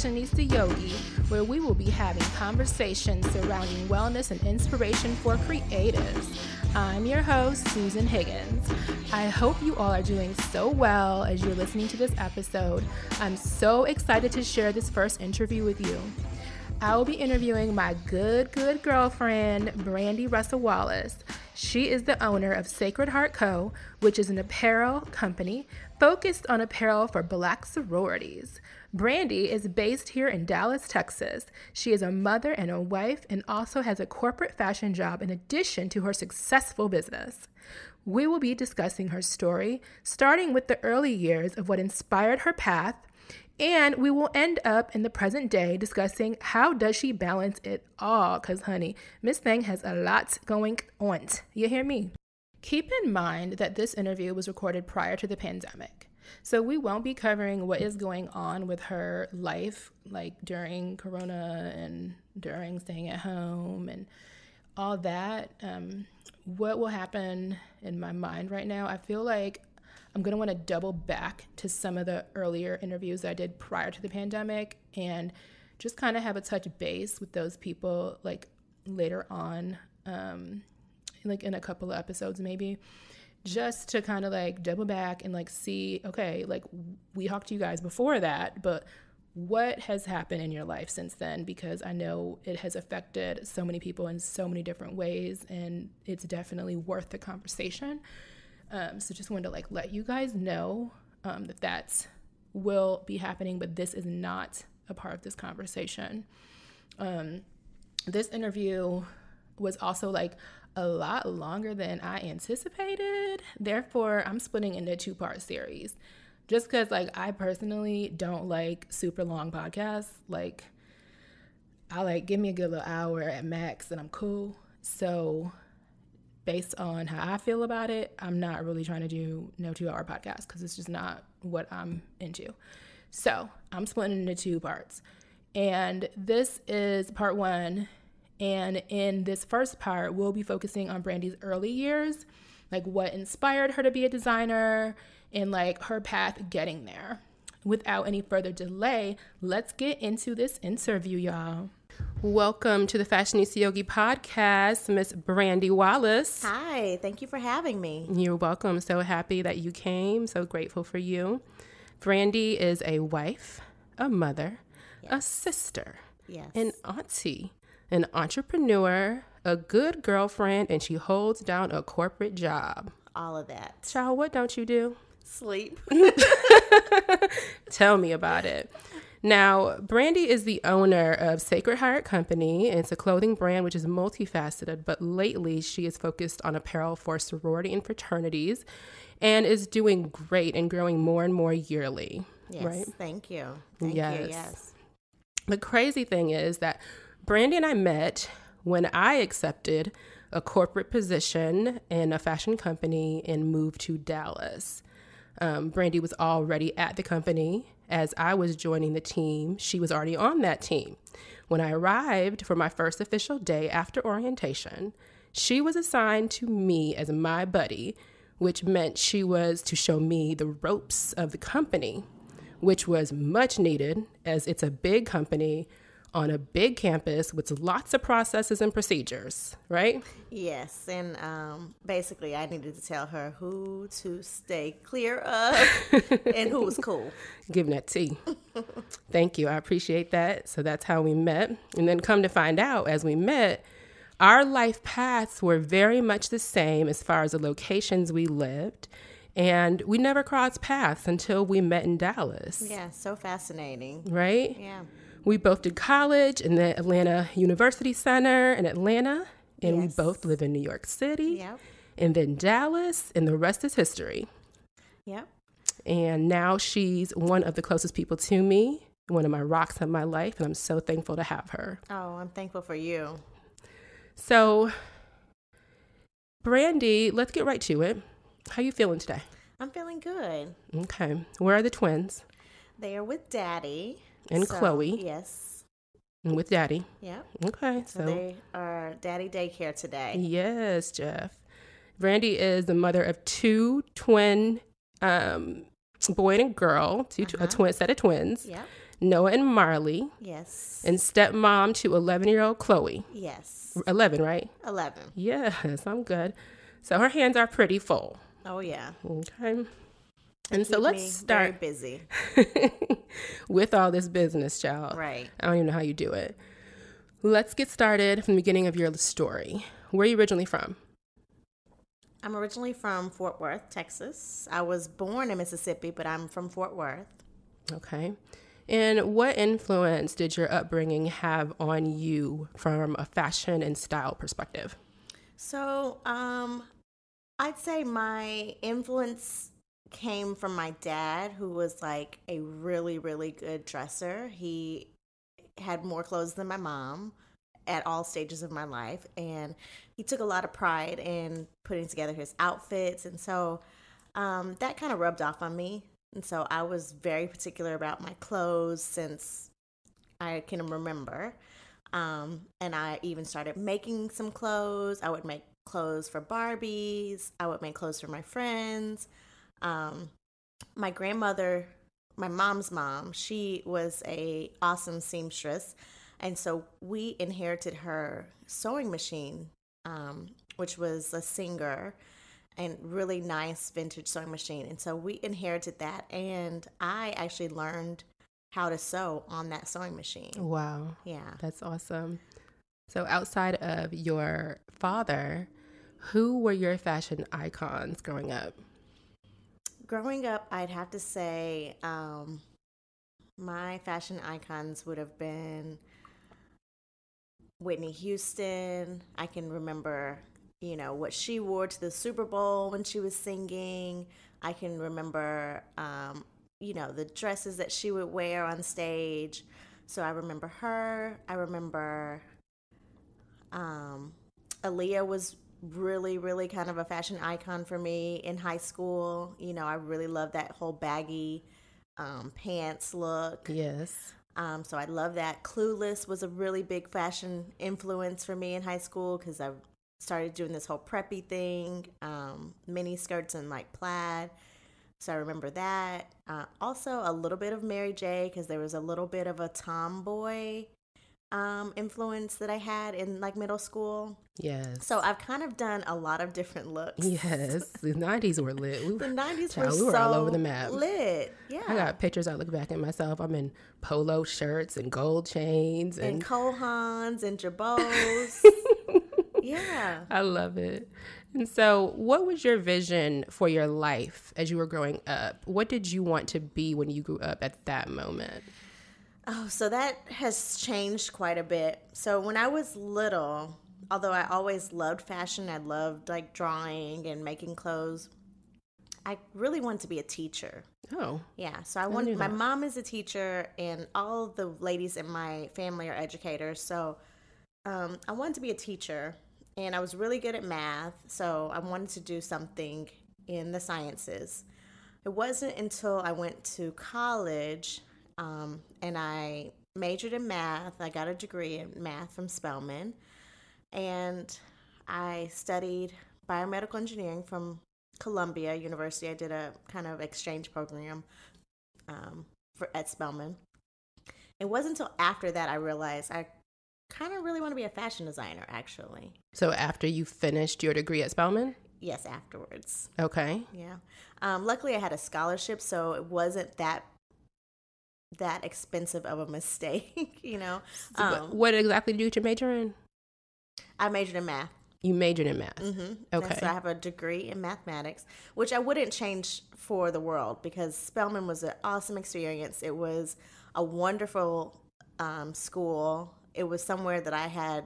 Fashionista Yogi, where we will be having conversations surrounding wellness and inspiration for creatives. I'm your host, Susan Higgins. I hope you all are doing so well as you're listening to this episode. I'm so excited to share this first interview with you. I will be interviewing my good girlfriend, Brandi Russell Wallace. She is the owner of Sacred Heart Co., which is an apparel company focused on apparel for Black sororities. Brandi is based here in Dallas, Texas. She is a mother and a wife and also has a corporate fashion job in addition to her successful business. We will be discussing her story, starting with the early years of what inspired her path, and we will end up in the present day discussing how does she balance it all, because honey, Miss Thing has a lot going on. You hear me? Keep in mind that this interview was recorded prior to the pandemic. So we won't be covering what is going on with her life, like during Corona and during staying at home and all that. What will happen in my mind right now, I feel like I'm going to want to double back to some of the earlier interviews I did prior to the pandemic and just kind of have a touch base with those people like later on, like in a couple of episodes maybe, just to kind of like double back and like see, okay, like we talked to you guys before that, but what has happened in your life since then? Because I know it has affected so many people in so many different ways, and it's definitely worth the conversation. So just wanted to like let you guys know that will be happening, but this is not a part of this conversation. This interview was also like a lot longer than I anticipated. Therefore, I'm splitting into a 2-part series just because like I personally don't like super long podcasts. Like I like give me a good little hour at max and I'm cool. So based on how I feel about it, I'm not really trying to do no 2-hour podcast because it's just not what I'm into. So I'm splitting into 2 parts. And this is part 1. And in this first part, we'll be focusing on Brandi's early years, like what inspired her to be a designer and like her path getting there. Without any further delay, let's get into this interview, y'all. Welcome to the Fashionista Yogi podcast, Miss Brandi Wallace. Hi, thank you for having me. You're welcome. So happy that you came. So grateful for you. Brandi is a wife, a mother, a sister, an auntie, an entrepreneur, a good girlfriend, and she holds down a corporate job. All of that. Child, what don't you do? Sleep. Tell me about it. Now, Brandi is the owner of Sacred Heart Company. It's a clothing brand which is multifaceted, but lately she is focused on apparel for sorority and fraternities and is doing great and growing more and more yearly. Yes, right? Thank you. Thank you, yes. The crazy thing is that Brandi and I met when I accepted a corporate position in a fashion company and moved to Dallas. Brandi was already at the company. As I was joining the team, she was already on that team. When I arrived for my first official day after orientation, she was assigned to me as my buddy, which meant she was to show me the ropes of the company, which was much needed as it's a big company on a big campus with lots of processes and procedures, right? Yes, and basically I needed to tell her who to stay clear of and who was cool. Giving that tea. Thank you. I appreciate that. So that's how we met. And then come to find out, as we met, our life paths were very much the same as far as the locations we lived. And we never crossed paths until we met in Dallas. Yeah, so fascinating. Right? Yeah. We both did college in the Atlanta University Center in Atlanta, and we both live in New York City, and then Dallas, and the rest is history. Yep. And now she's one of the closest people to me, one of my rocks in my life, and I'm so thankful to have her. Oh, I'm thankful for you. So, Brandi, let's get right to it. How you feeling today? I'm feeling good. Okay. Where are the twins? They are with Daddy. And Chloe. Yes. And with Daddy. Yep. Okay. So they are Daddy daycare today. Yes, Jeff. Brandi is the mother of 2 twin boy and girl, a twin set of twins. Yep. Noah and Marley, Yes. and stepmom to 11-year-old Chloe. Yes. 11, right? 11. Yes, I'm good. So her hands are pretty full. Oh, yeah. Okay. And so Keep let's me start very busy. with all this business, child. Right. I don't even know how you do it. Let's get started from the beginning of your story. Where are you originally from? I'm originally from Fort Worth, Texas. I was born in Mississippi, but I'm from Fort Worth. Okay. And what influence did your upbringing have on you from a fashion and style perspective? So, I'd say my influence came from my dad, who was like a really, really good dresser. He had more clothes than my mom at all stages of my life, and he took a lot of pride in putting together his outfits, and so that kind of rubbed off on me. And so I was very particular about my clothes since I can remember. And I even started making some clothes. I would make clothes for Barbies. I would make clothes for my friends. My grandmother, my mom's mom, she was a awesome seamstress. And so we inherited her sewing machine, which was a Singer and really nice vintage sewing machine. And so we inherited that. And I actually learned how to sew on that sewing machine. Wow. Yeah. That's awesome. So outside of your father, who were your fashion icons growing up? Growing up, I'd have to say my fashion icons would have been Whitney Houston. I can remember, what she wore to the Super Bowl when she was singing. I can remember, the dresses that she would wear on stage. So I remember her. I remember Aaliyah was really, really kind of a fashion icon for me in high school. I really loved that whole baggy pants look. Yes. So I love that. Clueless was a really big fashion influence for me in high school because I started doing this whole preppy thing, mini skirts and like plaid. So I remember that. Also a little bit of Mary J because there was a little bit of a tomboy influence that I had in like middle school. Yes. So I've kind of done a lot of different looks. Yes. The 90s were lit. The 90s we were so all over the map. lit. Yeah. I got pictures. I look back at myself. I'm in polo shirts and gold chains. And Kohans and Jabots. Yeah. I love it. And so what was your vision for your life as you were growing up? What did you want to be when you grew up at that moment? Oh, so that has changed quite a bit. So when I was little, although I always loved fashion, I loved like drawing and making clothes, I really wanted to be a teacher. Oh. Yeah. So my mom is a teacher and all the ladies in my family are educators. So I wanted to be a teacher and I was really good at math. So I wanted to do something in the sciences. It wasn't until I went to college and I majored in math. I got a degree in math from Spelman. And I studied biomedical engineering from Columbia University. I did a kind of exchange program at Spelman. It wasn't until after that I realized I kind of really want to be a fashion designer, actually. So after you finished your degree at Spelman? Yes, afterwards. Okay. Yeah. Luckily, I had a scholarship, so it wasn't that expensive of a mistake, What exactly did you major in? I majored in math. You majored in math. Mm-hmm. Okay. So I have a degree in mathematics, which I wouldn't change for the world because Spelman was an awesome experience. It was a wonderful school. It was somewhere that I had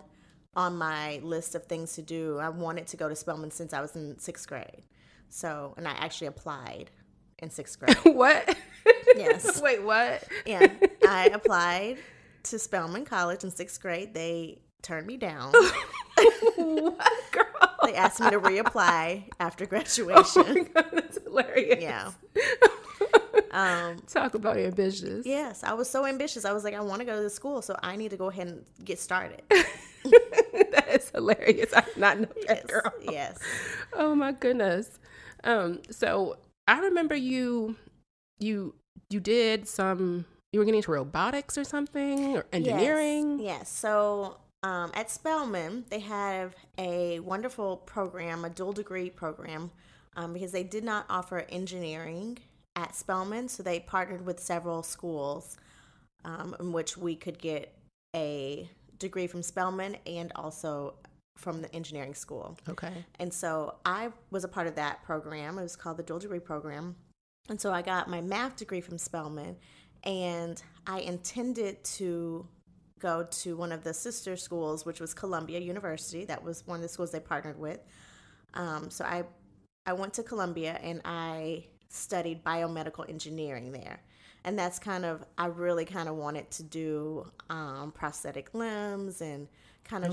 on my list of things to do. I wanted to go to Spelman since I was in 6th grade. So, and I actually applied in 6th grade. What? Yes. Wait, what? Yeah. I applied to Spelman College in 6th grade. They turned me down. What, girl? They asked me to reapply after graduation. Oh my God, that's hilarious. Yeah. Talk about ambitious. Yes, I was so ambitious. I was like, I want to go to school, so I need to go ahead and get started. That is hilarious. I did not know that, girl. Yes. Oh my goodness. So I remember you did some you were getting into robotics or something, or engineering? Yes. So at Spelman, they have a wonderful program, a dual degree program, because they did not offer engineering at Spelman. So they partnered with several schools in which we could get a degree from Spelman and also from the engineering school. Okay. And so I was a part of that program. It was called the dual degree program. And so I got my math degree from Spelman, and I intended to go to one of the sister schools, which was Columbia University. That was one of the schools they partnered with. So I went to Columbia and I studied biomedical engineering there. And that's I really kind of wanted to do prosthetic limbs and kind of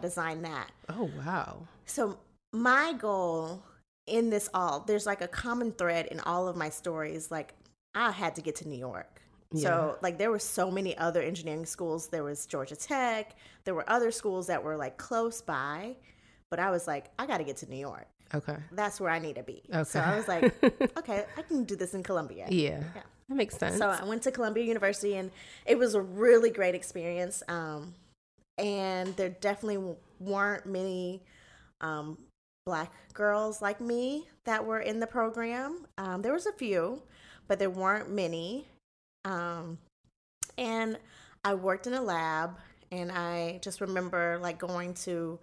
design that. Oh, wow. So my goal in this there's like a common thread in all of my stories. Like, I had to get to New York. Yeah. So like there were so many other engineering schools. There was Georgia Tech. There were other schools that were like close by. But I was like, I got to get to New York. Okay. That's where I need to be. Okay. So I was like, okay, I can do this in Columbia. Yeah. That makes sense. So I went to Columbia University, and it was a really great experience. And there definitely weren't many Black girls like me that were in the program. There was a few, but there weren't many. And I worked in a lab, and I just remember like going to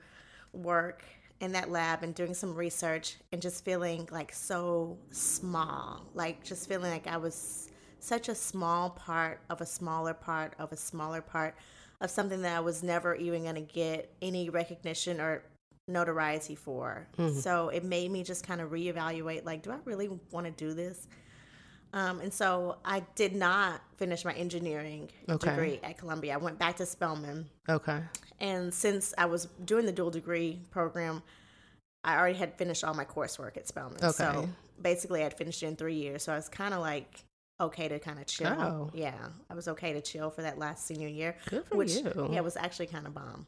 work in that lab and doing some research and just feeling like so small, like just feeling like I was such a small part of a smaller part of a smaller part of something that I was never even going to get any recognition or notoriety for. Mm-hmm. So it made me just kind of reevaluate, like, do I really want to do this? And so I did not finish my engineering degree at Columbia. I went back to Spelman. Okay. And since I was doing the dual degree program, I already had finished all my coursework at Spelman. Okay. So basically I had finished it in 3 years. So I was kind of like okay to kind of chill. Oh. Yeah. I was okay to chill for that last senior year. Good for you. Yeah, it was actually kind of bomb.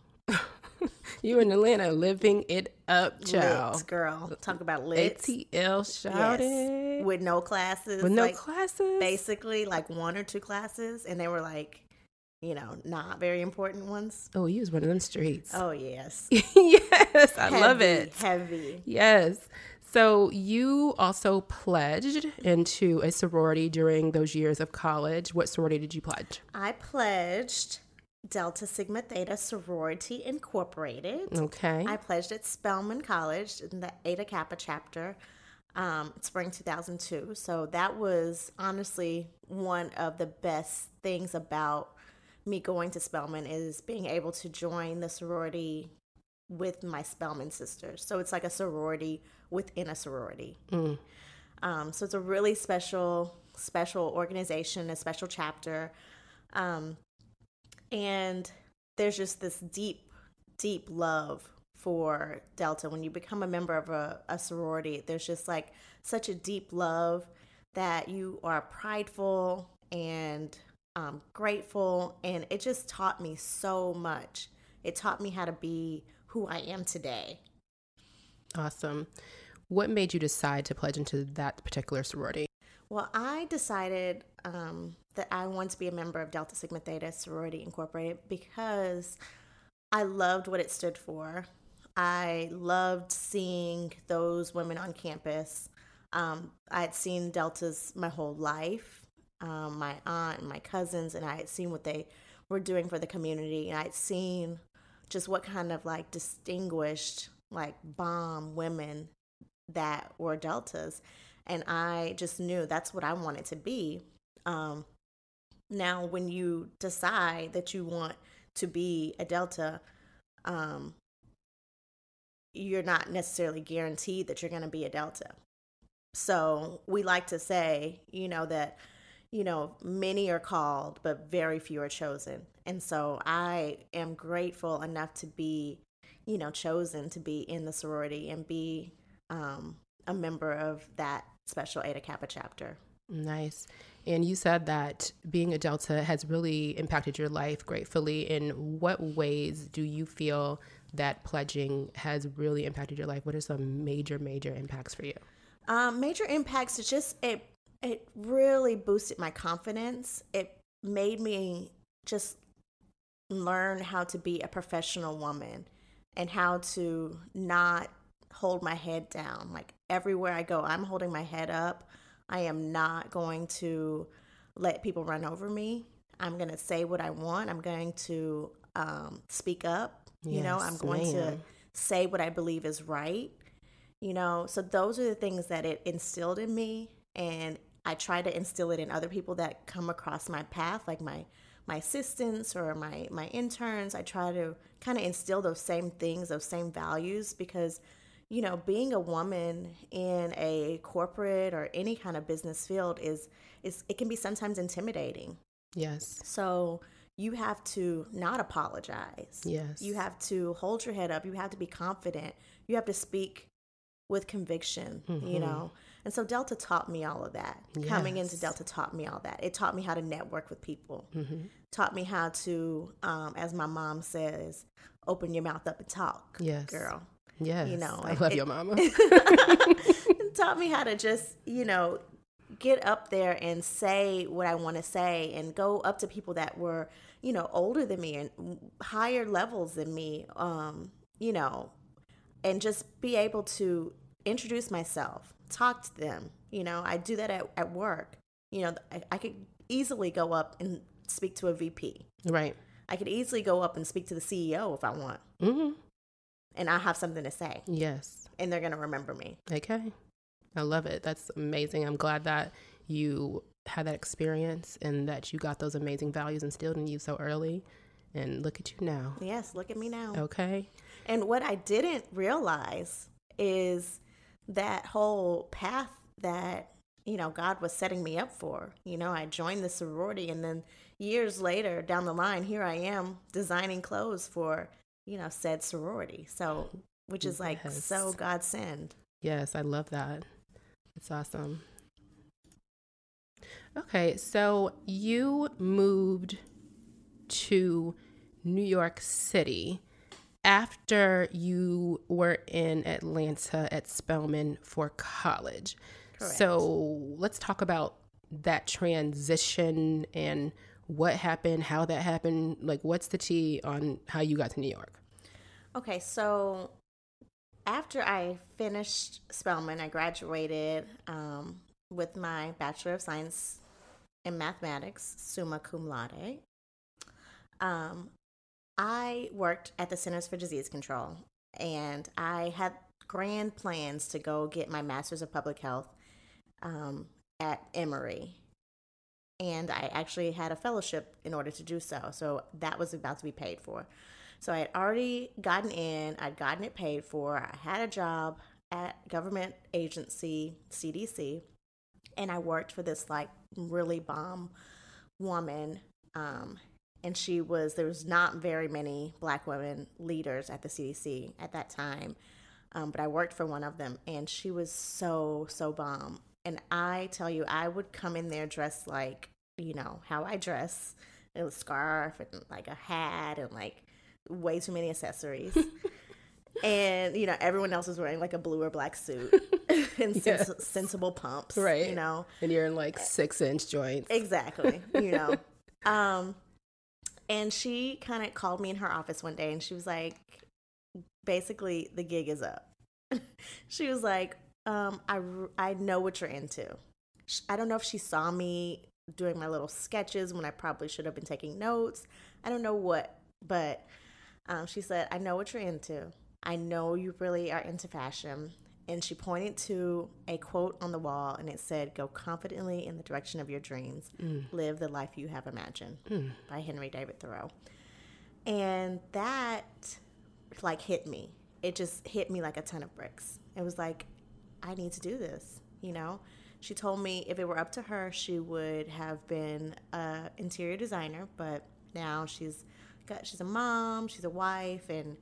You in Atlanta living it up, child. Lit, girl. Talk about lit. ATL shouted. Yes. With no classes. With no classes? Basically, like 1 or 2 classes. And they were like, not very important ones. Oh, you was one of them streets. Oh, yes. Yes, I love it. Heavy. Yes. So you also pledged into a sorority during those years of college. What sorority did you pledge? I pledged Delta Sigma Theta Sorority Incorporated. Okay. I pledged at Spelman College in the Eta Kappa chapter, spring 2002. So that was honestly one of the best things about me going to Spelman, is being able to join the sorority with my Spelman sisters. So it's like a sorority within a sorority. So it's a really special organization, a special chapter. And there's just this deep, deep love for Delta. When you become a member of a sorority, there's just like such a deep love that you are prideful and grateful. And it just taught me so much. It taught me how to be who I am today. Awesome. What made you decide to pledge into that particular sorority? Well, I decided that I wanted to be a member of Delta Sigma Theta Sorority Incorporated because I loved what it stood for. I loved seeing those women on campus. I had seen Deltas my whole life, my aunt and my cousins, and I had seen what they were doing for the community. And I had seen just what kind of like distinguished, like bomb women that were Deltas. And I just knew that's what I wanted to be. Now, when you decide that you want to be a Delta, you're not necessarily guaranteed that you're going to be a Delta. So we like to say, that, many are called, but very few are chosen. And so I am grateful enough to be, chosen to be in the sorority and be a member of that special Eta Kappa chapter. Nice. And you said that being a Delta has really impacted your life gratefully. In what ways do you feel that pledging has really impacted your life? What are some major impacts for you? Major impacts, it's just, it really boosted my confidence. It made me just learn how to be a professional woman and how to not hold my head down. Like everywhere I go, I'm holding my head up. I am not going to let people run over me. I'm going to say what I want. I'm going to speak up. Yes, I'm going to say what I believe is right. So those are the things that it instilled in me. And I try to instill it in other people that come across my path, like my assistants or my interns. I try to kind of instill those same things, those same values, because, being a woman in a corporate or any kind of business field is it can be sometimes intimidating. Yes. So you have to not apologize. Yes. You have to hold your head up. You have to be confident. You have to speak with conviction, And so Delta taught me all of that. Yes. Coming into Delta taught me all that. It taught me how to network with people. Taught me how to, as my mom says, open your mouth up and talk, yes. girl. Yes. I love your mama. It taught me how to just, get up there and say what I want to say and go up to people that were, older than me and higher levels than me, and just be able to introduce myself, talk to them. I do that at work. I could easily go up and speak to a VP. Right. I could easily go up and speak to the CEO if I want. And I have something to say. Yes. And they're going to remember me. Okay. I love it. That's amazing. I'm glad that you had that experience and that you got those amazing values instilled in you so early. And look at you now. Yes, look at me now. Okay. And what I didn't realize is that whole path that, God was setting me up for. I joined the sorority, and then years later down the line, here I am designing clothes for, said sorority. So, which is like so God send. Yes, I love that. It's awesome. Okay, so you moved to New York City after you were in Atlanta at Spelman for college. Correct. So let's talk about that transition and what happened, how that happened. Like, what's the tea on how you got to New York? Okay, so after I finished Spelman, I graduated with my Bachelor of Science in Mathematics, summa cum laude. I worked at the Centers for Disease Control, and I had grand plans to go get my Master's of Public Health at Emory. And I actually had a fellowship in order to do so. So that was about to be paid for. So I had already gotten in, I'd gotten it paid for. I had a job at government agency, CDC, and I worked for this like really bomb woman. And there was not very many Black women leaders at the CDC at that time. But I worked for one of them, and she was so, so bomb. And I tell you, I would come in there dressed like, how I dress, a scarf and like a hat and like way too many accessories. And, everyone else was wearing like a blue or black suit and sensible pumps, right? And you're in like 6-inch joints. Exactly, and she kind of called me in her office one day, and she was like, basically, the gig is up. She was like, I know what you're into. I don't know if she saw me doing my little sketches when I probably should have been taking notes. I don't know what, but she said, I know what you're into. I know you really are into fashion. And she pointed to a quote on the wall, and it said, go confidently in the direction of your dreams. Live the life you have imagined, by Henry David Thoreau. And that like hit me. It just hit me like a ton of bricks. It was like, I need to do this, She told me if it were up to her, she would have been an interior designer, but now she's a mom, she's a wife, and,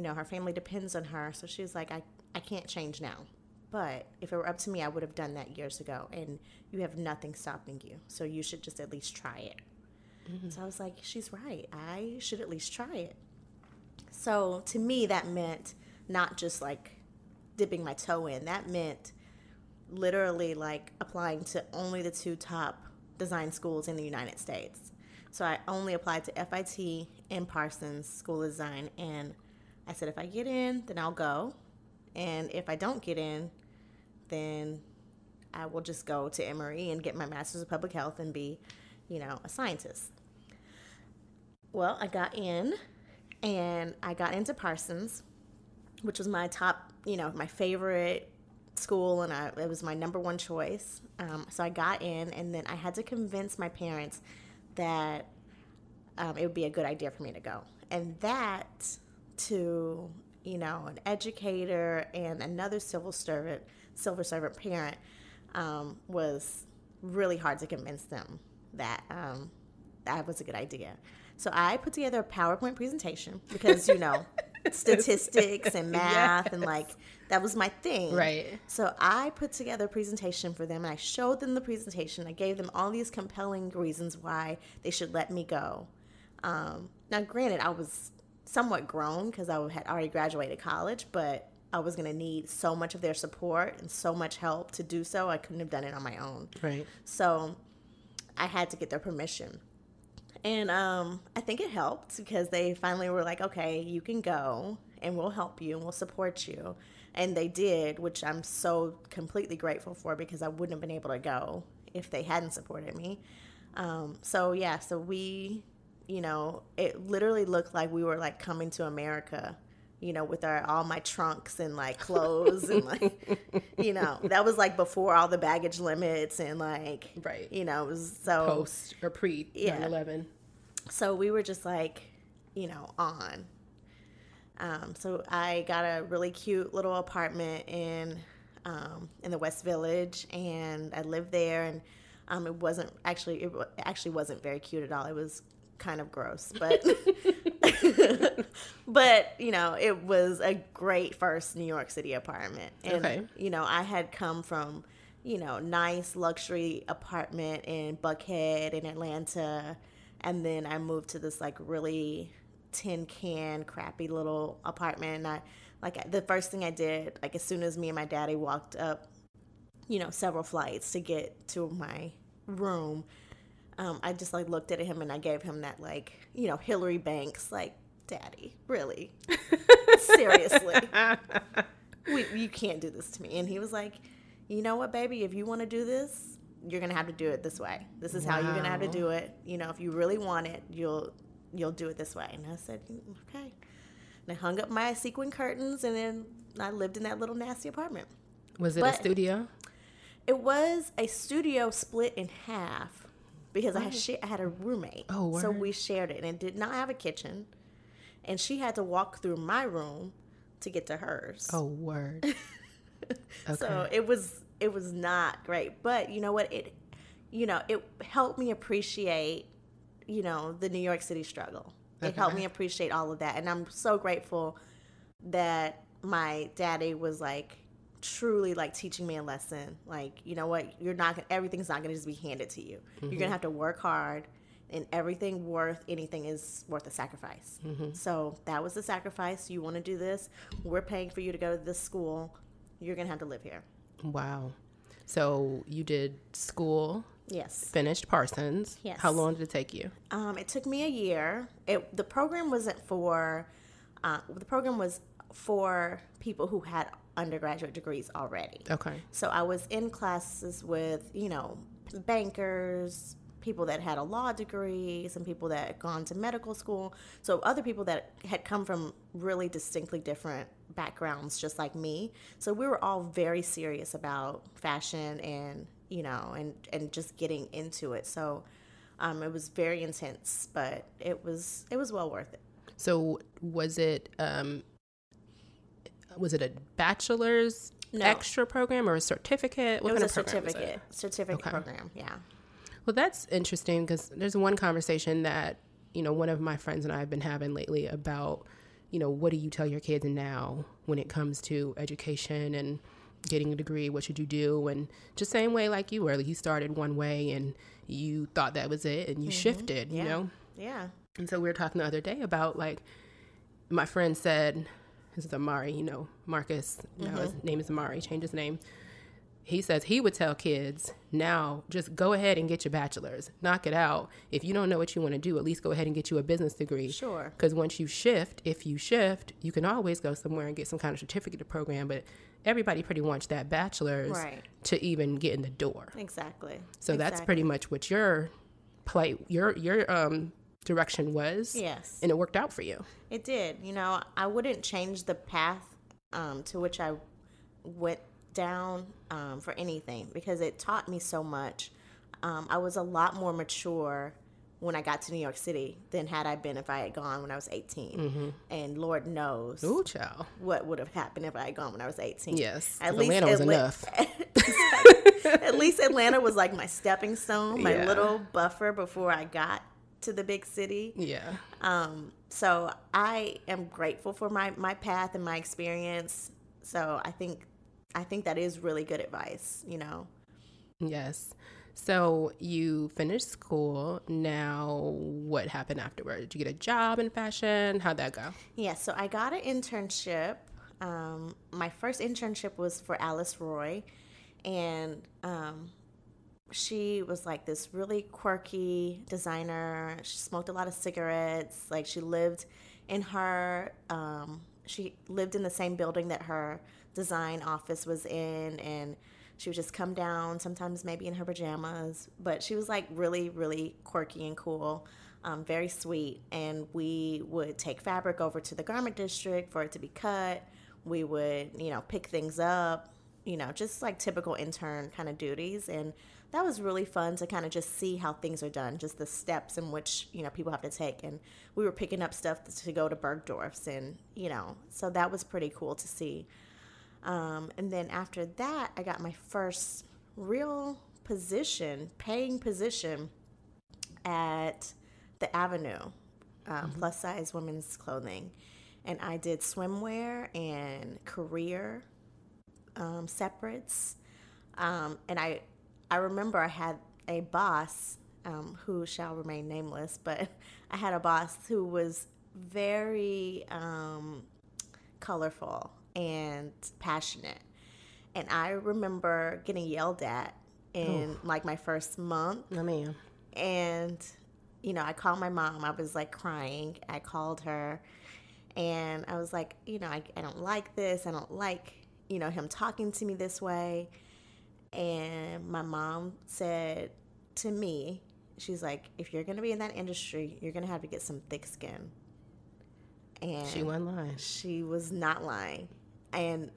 her family depends on her. So she was like, I can't change now. But if it were up to me, I would have done that years ago, and you have nothing stopping you. So you should just at least try it. So I was like, she's right. I should at least try it. So to me, that meant not just like dipping my toe in. That meant literally like applying to only the 2 top design schools in the United States. So I only applied to FIT and Parsons School of Design. And I said, if I get in, then I'll go. And if I don't get in, then I will just go to Emory and get my master's of public health and be, a scientist. Well, I got in, and I got into Parsons, which was my top, my favorite school, and it was my number one choice. So I got in, and then I had to convince my parents that it would be a good idea for me to go. And that to, an educator and another civil servant parent was really hard to convince them that that was a good idea. So I put together a PowerPoint presentation because, statistics and math and that was my thing. Right. So I put together a presentation for them, and I showed them the presentation. I gave them all these compelling reasons why they should let me go. Now, granted, I was somewhat grown because I had already graduated college, but I was going to need so much of their support and so much help to do so. I couldn't have done it on my own. Right. So I had to get their permission. And I think it helped because they finally were like, okay, you can go and we'll help you and we'll support you. And they did, which I'm so completely grateful for because I wouldn't have been able to go if they hadn't supported me. So we, it literally looked like we were coming to America, with all my trunks and clothes and that was before all the baggage limits and right. It was so post or pre 9/11. So we were just on. So I got a really cute little apartment in the West Village, and I lived there, and it actually wasn't very cute at all. It was kind of gross, but but it was a great first New York City apartment. And okay. I had come from nice luxury apartment in Buckhead in Atlanta, and then I moved to this really tin can crappy little apartment. And I the first thing I did, as soon as me and my daddy walked up several flights to get to my room, I just looked at him and I gave him that Hillary Banks daddy, really? Seriously? You can't do this to me. And he was like, you know what, baby, if you want to do this, you're going to have to do it this way. This is how you're going to have to do it. If you really want it, you'll do it this way. And I said, okay. And I hung up my sequin curtains, and then I lived in that little nasty apartment. Was it a studio? It was a studio split in half because I had a roommate. Oh, word. So we shared it, and it did not have a kitchen. And she had to walk through my room to get to hers. Oh, word. Okay. So it was not great. But you know what? It helped me appreciate, the New York City struggle. It helped me appreciate all of that. And I'm so grateful that my daddy was truly teching me a lesson. You know what? Everything's not going to just be handed to you. Mm-hmm. You're going to have to work hard, and anything is worth a sacrifice. Mm-hmm. So that was the sacrifice. You want to do this? We're paying for you to go to this school. You're going to have to live here. Wow. So you did school. Yes. Finished Parsons. Yes. How long did it take you? It took me a year. The program wasn't for, the program was for people who had undergraduate degrees already. Okay. So I was in classes with, bankers, people that had a law degree, some people that had gone to medical school. So other people that had come from really distinctly different backgrounds, just like me. So we were all very serious about fashion and, and just getting into it. So it was very intense, but it was well worth it. So was it a bachelor's extra program or a certificate? What it was kind a of program certificate okay. program, yeah. Well, that's interesting because there's one conversation that, one of my friends and I have been having lately about, what do you tell your kids now when it comes to education and getting a degree? What should you do? And just same way like you were, you started one way and you thought that was it and you shifted, yeah. you know? Yeah. And so we were talking the other day about my friend said, this is Amari, Marcus, now his name is Amari, changed his name. he says he would tell kids, now just go ahead and get your bachelor's, knock it out. If you don't know what you want to do, at least go ahead and get you a business degree. Sure. Because once you shift, if you shift, you can always go somewhere and get some kind of certificate or program. But everybody pretty wants that bachelor's Right. to even get in the door. Exactly. So that's pretty much what your direction was. Yes. And it worked out for you. It did. I wouldn't change the path to which I went down for anything, because it taught me so much. I was a lot more mature when I got to New York City than had I been if I had gone when I was 18. Mm-hmm. And Lord knows what would have happened if I had gone when I was 18. Yes. At least Atlanta was enough. At least Atlanta was like my stepping stone, my little buffer before I got to the big city. Yeah. So I am grateful for my path and my experience. So I think that is really good advice, Yes. So you finished school. Now what happened afterward? Did you get a job in fashion? How'd that go? Yeah, so I got an internship. My first internship was for Alice Roy, and she was like this really quirky designer. She smoked a lot of cigarettes. Like she lived in the same building that her design office was in, and she would just come down sometimes maybe in her pajamas, but she was like really, really quirky and cool, very sweet. And we would take fabric over to the garment district for it to be cut. We would, pick things up, just like typical intern kind of duties. And that was really fun to kind of just see how things are done, just the steps in which, people have to take. And we were picking up stuff to go to Bergdorf's, and, so that was pretty cool to see. And then after that, I got my first real paying position at the Avenue, plus size women's clothing. And I did swimwear and career separates. And I remember I had a boss who shall remain nameless, but I had a boss who was very colorful and passionate. And I remember getting yelled at in like my first month. Oh, man. And, I called my mom. I was like crying. I called her and I was like, I don't like this. I don't like, him talking to me this way. And my mom said to me, she's like, if you're going to be in that industry, you're going to have to get some thick skin. And she wasn't lying. She was not lying. And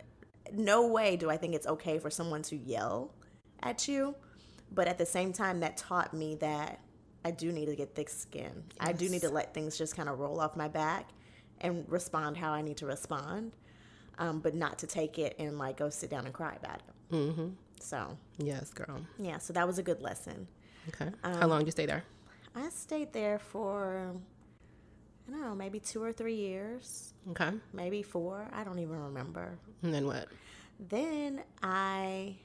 no way do I think it's okay for someone to yell at you. But at the same time, that taught me that I do need to get thick skin. Yes. I do need to let things just kind of roll off my back and respond how I need to respond, but not to take it and like go sit down and cry about it. Mm-hmm. So. Yes, girl. Yeah, so that was a good lesson. Okay. How long did you stay there? I stayed there for, I don't know, maybe 2 or 3 years. Okay. Maybe 4. I don't even remember. And then what? Then I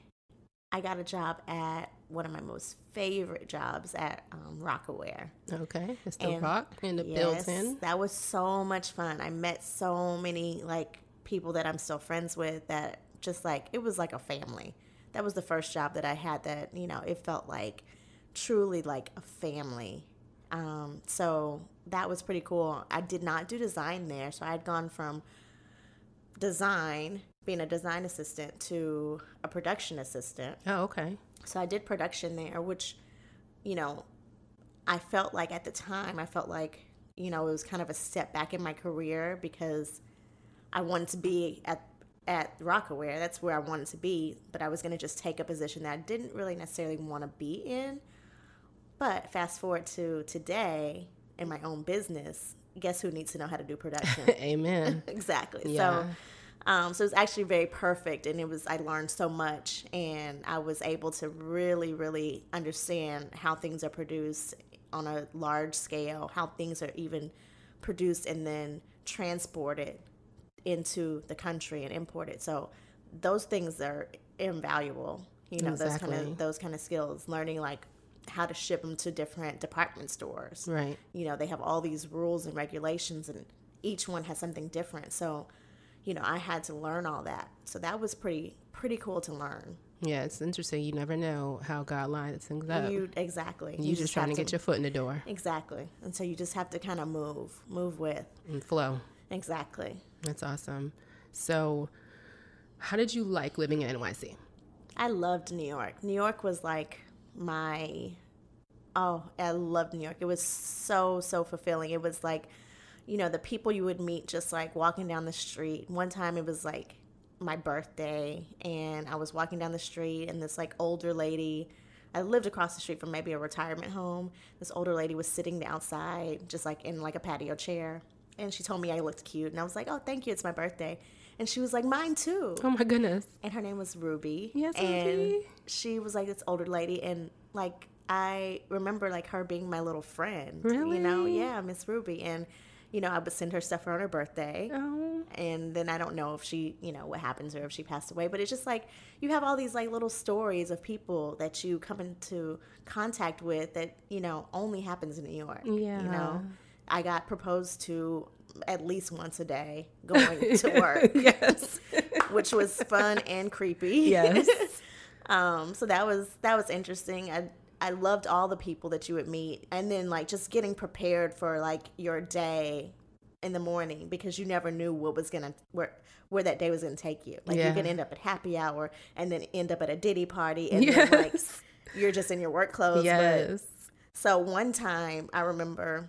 got a job at one of my most favorite jobs at Rockaware. Okay. It's the Rock and the yes, built-in. That was so much fun. I met so many like people that I'm still friends with that just like, it was like a family. That was the first job that I had that, it felt like truly like a family. So that was pretty cool. I did not do design there. So I had gone from being a design assistant to a production assistant. Oh, okay. So I did production there, which, I felt like at the time, it was kind of a step back in my career because I wanted to be at Rockaware. That's where I wanted to be, but I was going to just take a position that I didn't really necessarily want to be in. But fast forward to today in my own business, guess who needs to know how to do production? Amen. Exactly. Yeah. So it was actually very perfect, and I learned so much, and I was able to really, really understand how things are produced on a large scale, how things are even produced and then transported into the country and imported. So those things are invaluable. Exactly. those kind of skills, learning like how to ship them to different department stores. Right. They have all these rules and regulations, and each one has something different. So I had to learn all that. So that was pretty cool to learn. Yeah, it's interesting. You never know how God lines things up. Exactly. You just trying to get your foot in the door. Exactly. And so you just have to kind of move with. And flow. Exactly. That's awesome. So how did you like living in NYC? I loved New York. New York was like I loved New York. It was so fulfilling. It was like, the people you would meet just like walking down the street. One time it was like my birthday, and I was walking down the street, and this like older lady, I lived across the street from maybe a retirement home. This older lady was sitting outside just like in like a patio chair, and she told me I looked cute, and I was like, oh, thank you, it's my birthday. And she was like, mine too. Oh my goodness. And her name was Ruby. Yes, and Ruby. She was like this older lady, and like I remember like her being my little friend. Really? Yeah, Miss Ruby. And I would send her stuff for her birthday. Oh. And then I don't know if she, what happened to her, if she passed away. But it's just like you have all these like little stories of people that you come into contact with that, only happens in New York. Yeah. I got proposed to at least once a day going to work. Yes. Which was fun and creepy. Yes. So that was interesting. I loved all the people that you would meet, and then like just getting prepared for like your day in the morning, because you never knew what was where that day was gonna take you. Like you could end up at happy hour and then end up at a Diddy party, and then like you're just in your work clothes. Yes. So one time I remember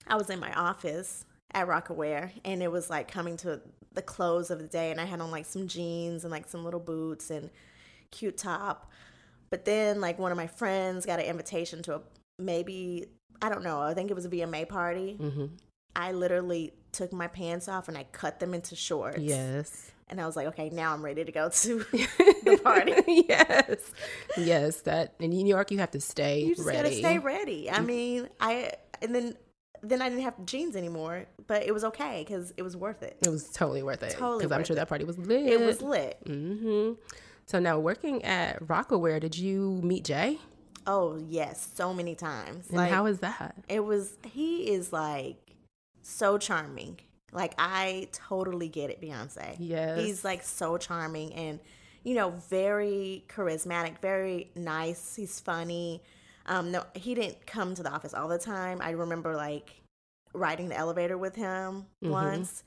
I was in my office at Rockaware, and it was like coming to the close of the day, and I had on like some jeans and like some little boots and cute top. But then like one of my friends got an invitation to I don't know, I think it was a VMA party. Mm-hmm. I literally took my pants off and I cut them into shorts. Yes. And I was like, okay, now I'm ready to go to the party. Yes. That in New York, you have to stay ready. You just gotta stay ready. I mean, then I didn't have jeans anymore, but it was okay because it was worth it. It was totally worth it. Totally, because I'm sure that party was lit. It was lit. Mm-hmm. So now working at Rockaware, did you meet Jay? Oh yes, so many times. And how is that? He is like so charming. Like I totally get it, Beyonce. Yes. He's like so charming and very charismatic, very nice. He's funny. No, he didn't come to the office all the time. I remember like riding the elevator with him once.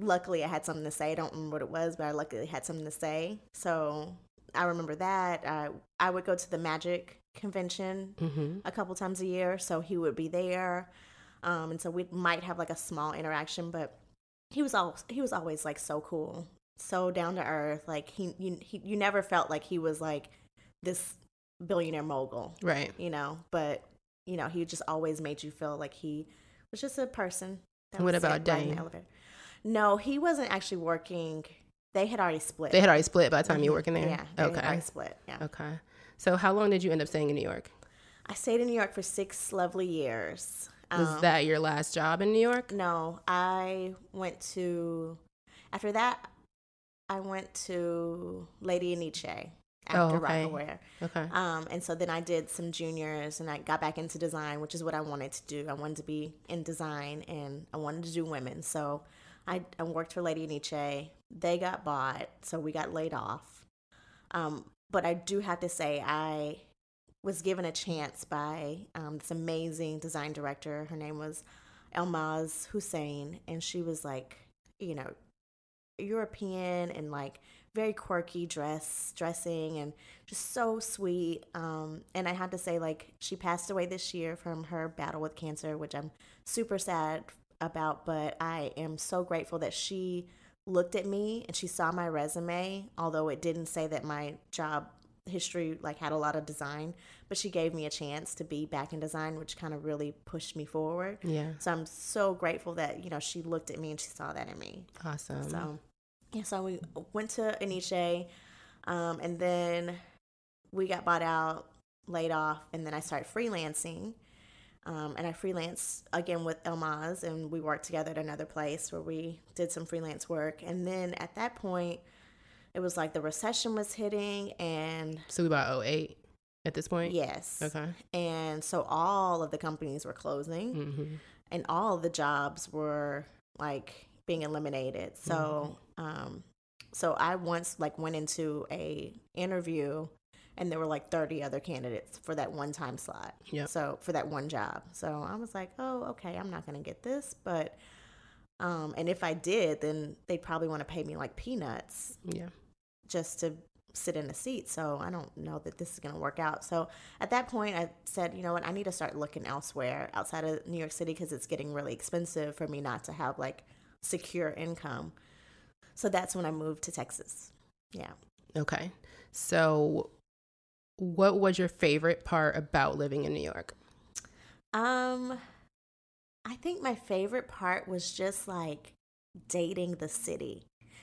Luckily I had something to say. I don't remember what it was, but I luckily had something to say. So I remember that. I would go to the Magic convention a couple times a year, so he would be there. And so we might have like a small interaction, but he was always like so cool, so down to earth. Like you never felt like he was like this billionaire mogul, right? But he just always made you feel like he was just a person. What about Dane? No, he wasn't actually working. They had already split. By the time you were working there? Yeah. They had already split. Yeah. Okay. So how long did you end up staying in New York? I stayed in New York for 6 lovely years. Was that your last job in New York? No, after that, I went to Lady Nietzsche after Rockaware. Okay. And so then I did some juniors, and I got back into design, which is what I wanted to do. I wanted to be in design, and I wanted to do women. So I worked for Lady Nietzsche. They got bought, so we got laid off. But I do have to say, I was given a chance by this amazing design director. Her name was Elmaz Hussein, and she was like, European and like very quirky dressing and just so sweet. And I had to say, like, she passed away this year from her battle with cancer, which I'm super sad about, but I am so grateful that she looked at me and she saw my resume, although it didn't say that my job history like had a lot of design, but she gave me a chance to be back in design, which kind of really pushed me forward. Yeah. So I'm so grateful that, she looked at me and she saw that in me. Awesome. So we went to Aniche, and then we got bought out, laid off, and then I started freelancing. And I freelanced again with Elmaz, and we worked together at another place where we did some freelance work. And then at that point, it was like the recession was hitting, and so we about 2008 at this point? Yes. Okay. And so all of the companies were closing, and all of the jobs were like being eliminated. So So I once like went into a interview and there were like 30 other candidates for that one time slot. Yep. So for that one job. So I was like, oh, okay, I'm not going to get this. But, and if I did, then they'd probably want to pay me like peanuts. Yeah. Just to sit in a seat. So I don't know that this is going to work out. So at that point I said, you know what, I need to start looking elsewhere outside of New York City because it's getting really expensive for me not to have like secure income. So that's when I moved to Texas. Yeah. Okay. So what was your favorite part about living in New York? I think my favorite part was just like dating the city.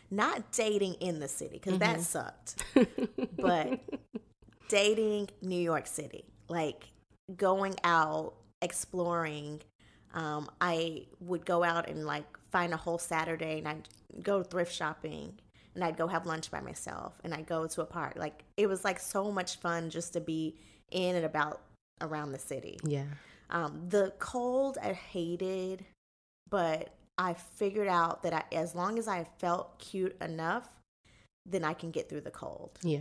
Not dating in the city, because that sucked. But dating New York City. Like going out, exploring. I would go out and like find a whole Saturday and I'd go thrift shopping and I'd go have lunch by myself and I'd go to a park. Like it was like so much fun just to be in and about around the city. Yeah. The cold I hated, but I figured out that as long as I felt cute enough, then I can get through the cold. Yeah.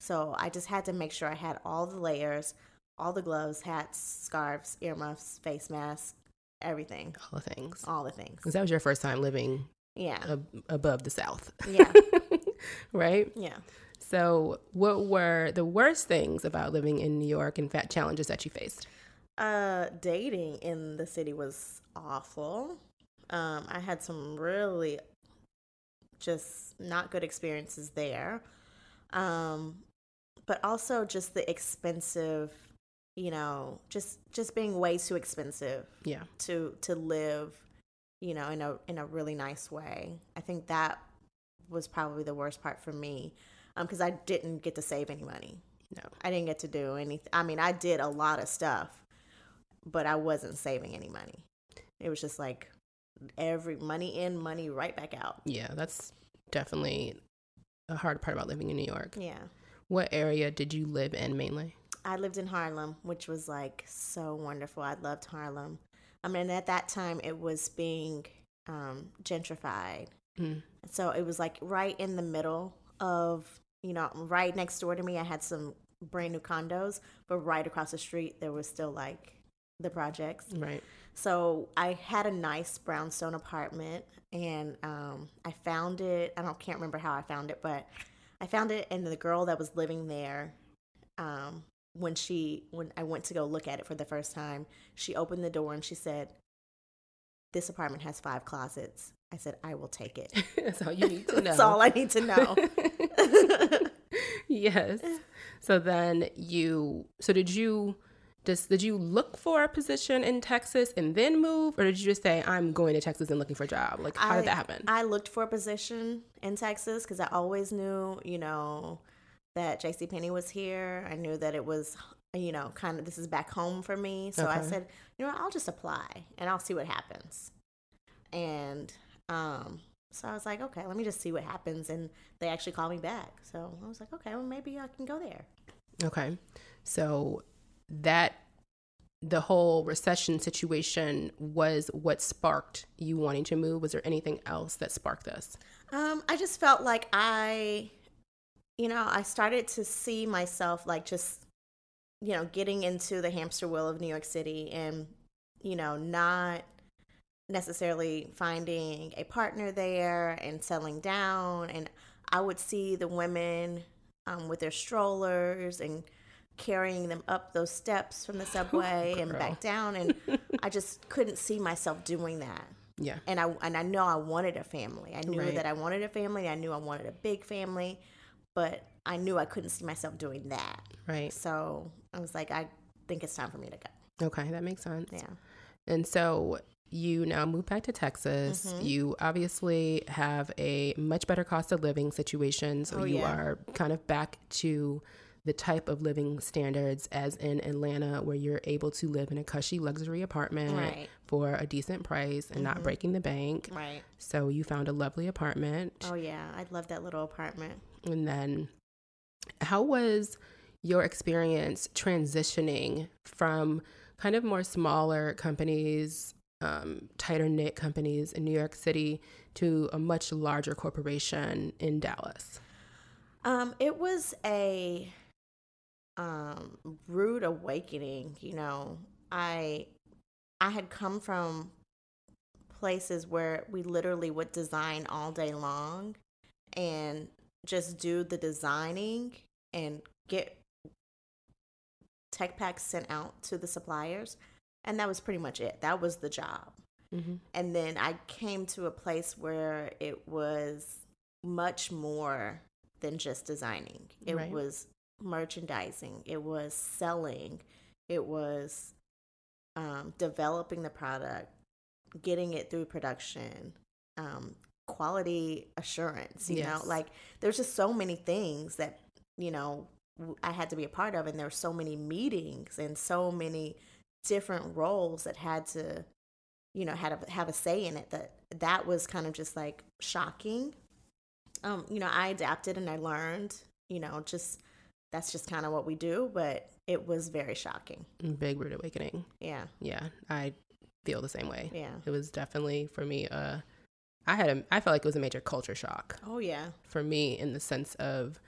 So I just had to make sure I had all the layers, all the gloves, hats, scarves, earmuffs, face masks, everything. All the things. All the things. Because that was your first time living above the South. Yeah. Right? Yeah. So what were the worst things about living in New York and challenges that you faced? Dating in the city was awful. I had some really just not good experiences there. But also just the expensive, just being way too expensive. Yeah. To live, in a really nice way. I think that was probably the worst part for me. Because I didn't get to save any money. No. I didn't get to do anything. I mean, I did a lot of stuff, but I wasn't saving any money. It was just like every money in, money right back out. Yeah, that's definitely a hard part about living in New York. Yeah. What area did you live in mainly? I lived in Harlem, which was like so wonderful. I loved Harlem. I mean, at that time it was being gentrified. So it was like right in the middle of, right next door to me, I had some brand new condos, but right across the street there was still like the projects. Right. So I had a nice brownstone apartment, and I found it. Can't remember how I found it, but I found it. And the girl that was living there, when I went to go look at it for the first time, she opened the door and she said, "This apartment has 5 closets." I said, "I will take it." That's all you need to know. That's all I need to know. Yes. So then did you look for a position in Texas and then move, or did you just say, I'm going to Texas and looking for a job? Like, how did that happen? I looked for a position in Texas because I always knew, that JCPenney was here. I knew that it was, kind of, this is back home for me. So I said, I'll just apply and I'll see what happens. And so I was like, okay, let me just see what happens. And they actually called me back. So I was like, okay, well, maybe I can go there. Okay. So the whole recession situation was what sparked you wanting to move. Was there anything else that sparked this? I just felt like I started to see myself like just, getting into the hamster wheel of New York City and, not necessarily finding a partner there and settling down. And I would see the women with their strollers and carrying them up those steps from the subway and back down, and I just couldn't see myself doing that. Yeah. And I know I wanted a family. I knew that I wanted a family. I knew I wanted a big family, but I knew I couldn't see myself doing that. Right. So I was like, I think it's time for me to go. Okay, that makes sense. Yeah. And so you now move back to Texas. You obviously have a much better cost of living situation. So you are kind of back to the type of living standards as in Atlanta, where you're able to live in a cushy luxury apartment for a decent price and not breaking the bank. Right. So you found a lovely apartment. Oh, yeah. I love that little apartment. And then how was your experience transitioning from kind of more smaller companies tighter knit companies in New York City to a much larger corporation in Dallas? It was a rude awakening. I had come from places where we literally would design all day long and just do the designing and get tech packs sent out to the suppliers, and that was pretty much it. That was the job. Mm-hmm. And then I came to a place where it was much more than just designing. It Right. was merchandising, it was selling, it was developing the product, getting it through production, quality assurance, Yes. like there's just so many things that, I had to be a part of. And there were so many meetings and so many different roles that had to, have a say in it, that was kind of just like shocking. I adapted and I learned, just that's just kind of what we do, but it was very shocking. Big rude awakening. Yeah. Yeah, I feel the same way. Yeah. It was definitely for me. I felt like it was a major culture shock. Oh yeah. For me, in the sense of,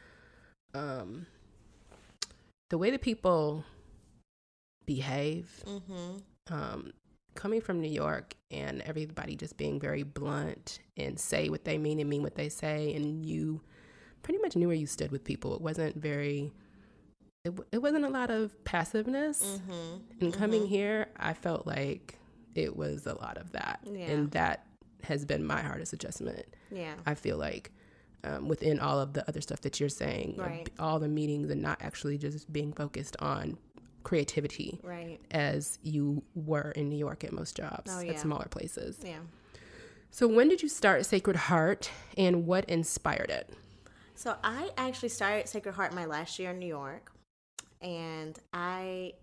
the way that people behave. Mm-hmm. Coming from New York and everybody just being very blunt and say what they mean and mean what they say, and you pretty much knew where you stood with people. It wasn't very. It wasn't a lot of passiveness. Mm-hmm. And coming here, I felt like it was a lot of that. Yeah. And that has been my hardest adjustment. Yeah. I feel like within all of the other stuff that you're saying, Right. all the meetings and not actually just being focused on creativity, Right. as you were in New York at most jobs, Oh, yeah. at smaller places. Yeah. So when did you start Sacred Heart, and what inspired it? So I actually started Sacred Heart my last year in New York, and I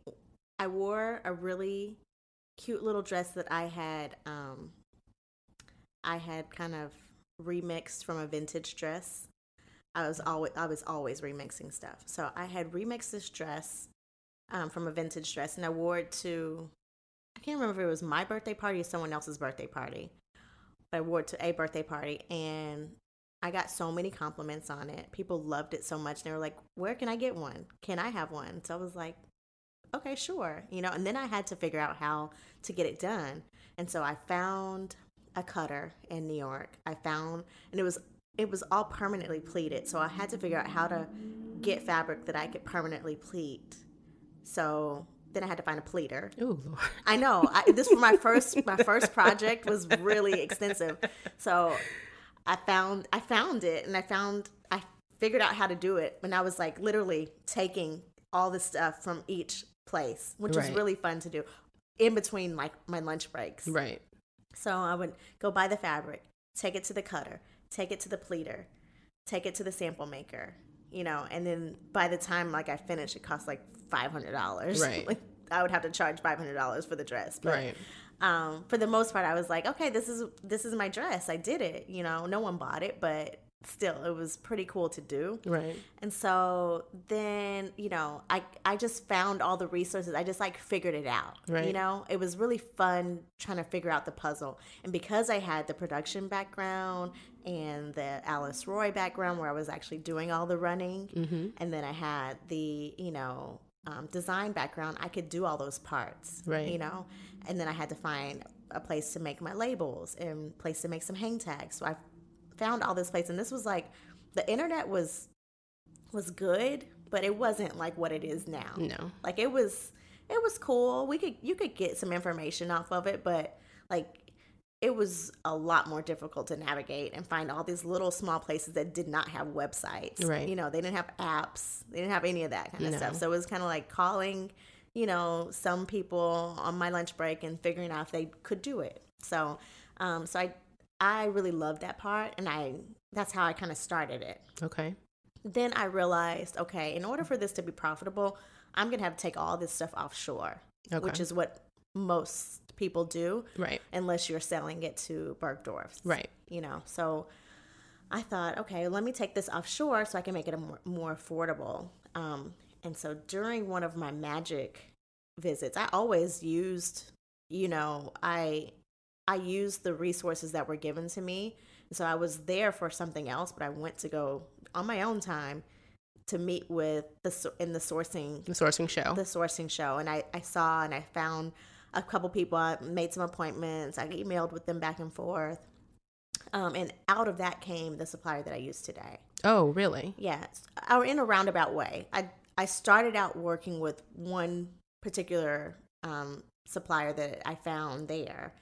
wore a really cute little dress that I had kind of remixed from a vintage dress. I was always remixing stuff. So I had remixed this dress from a vintage dress, and I wore it to, I can't remember if it was my birthday party or someone else's birthday party, but I wore it to a birthday party, and I got so many compliments on it. People loved it so much. They were like, where can I get one? Can I have one? So I was like, okay, sure. And then I had to figure out how to get it done. And so I found a cutter in New York. And it was all permanently pleated. So I had to figure out how to get fabric that I could permanently pleat. So then I had to find a pleater. Oh, Lord. I know. This was my first project was really extensive. So I found it, and I figured out how to do it. And I was like literally taking all the stuff from each place, which was Right. really fun to do in between like my lunch breaks. Right. So I would go buy the fabric, take it to the cutter, take it to the pleater, take it to the sample maker, and then by the time like I finished, it cost like $500. Right. Like, I would have to charge $500 for the dress. But, Right. For the most part, I was like, okay, this is my dress. I did it. No one bought it, but still, it was pretty cool to do. Right. And so then, I just found all the resources. I just like figured it out. Right. It was really fun trying to figure out the puzzle. And because I had the production background and the Alice Roy background where I was actually doing all the running, Mm-hmm. and then I had the, design background, I could do all those parts. Right. And then I had to find a place to make my labels and place to make some hang tags. So I found all this place, and this was like, the internet was good, but it wasn't like what it is now. No. Like it was cool. You could get some information off of it, but like it was a lot more difficult to navigate and find all these little small places that did not have websites. Right. They didn't have apps. They didn't have any of that kind of No. stuff. So it was kind of like calling, some people on my lunch break and figuring out if they could do it. So, I really loved that part, and that's how I kind of started it. Okay. Then I realized, okay, in order for this to be profitable, I'm going to have to take all this stuff offshore, Okay. which is what most people do, Right. unless you're selling it to Bergdorf's. Right. So I thought, okay, let me take this offshore so I can make it more affordable. And so during one of my magic visits, I always used I used the resources that were given to me. So I was there for something else, but I went to go on my own time to meet with the sourcing show. And I saw and I found a couple people. I made some appointments. I emailed with them back and forth. And out of that came the supplier that I use today. Oh, really? Yes. Or in a roundabout way. I started out working with one particular supplier that I found there.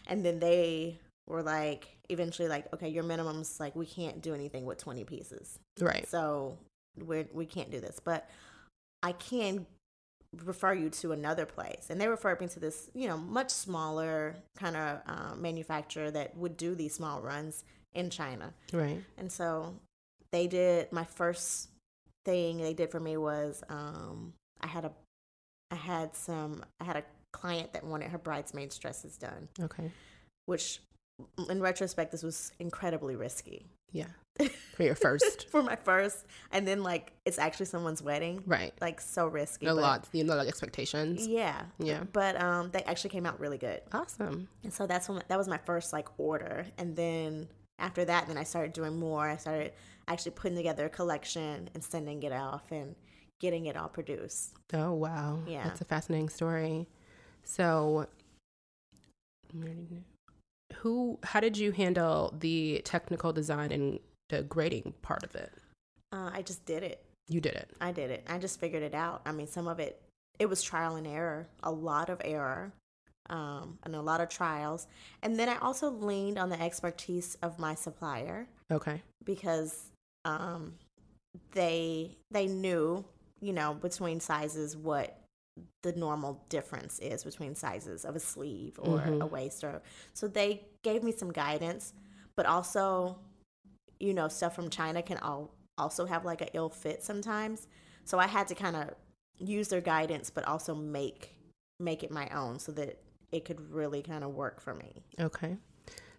And then they were like, eventually like, okay, your minimum's like, we can't do anything with 20 pieces. Right. So we can't do this. But I can refer you to another place. And they referred me to this, much smaller kind of manufacturer that would do these small runs in China. Right. And so they did, my first thing they did for me was I had a client that wanted her bridesmaids dresses done. Okay. Which in retrospect, this was incredibly risky. Yeah. For your first. For my first. And then like it's actually someone's wedding. Right. Like so risky. A lot, like expectations. Yeah. Yeah. But they actually came out really good. Awesome. And so that was my first like order. And then after that, then I started doing more. I started actually putting together a collection and sending it off and getting it all produced. Oh, wow. Yeah. That's a fascinating story. So how did you handle the technical design and the grading part of it? I just did it. You did it. I did it. I just figured it out. I mean, some of it was trial and error, a lot of error, and a lot of trials. And then I also leaned on the expertise of my supplier. Okay. Because they knew, between sizes what the normal difference is between sizes of a sleeve or a waist. So they gave me some guidance, but also, stuff from China can also have like an ill fit sometimes. So I had to kind of use their guidance, but also make it my own so that it could really kind of work for me. Okay.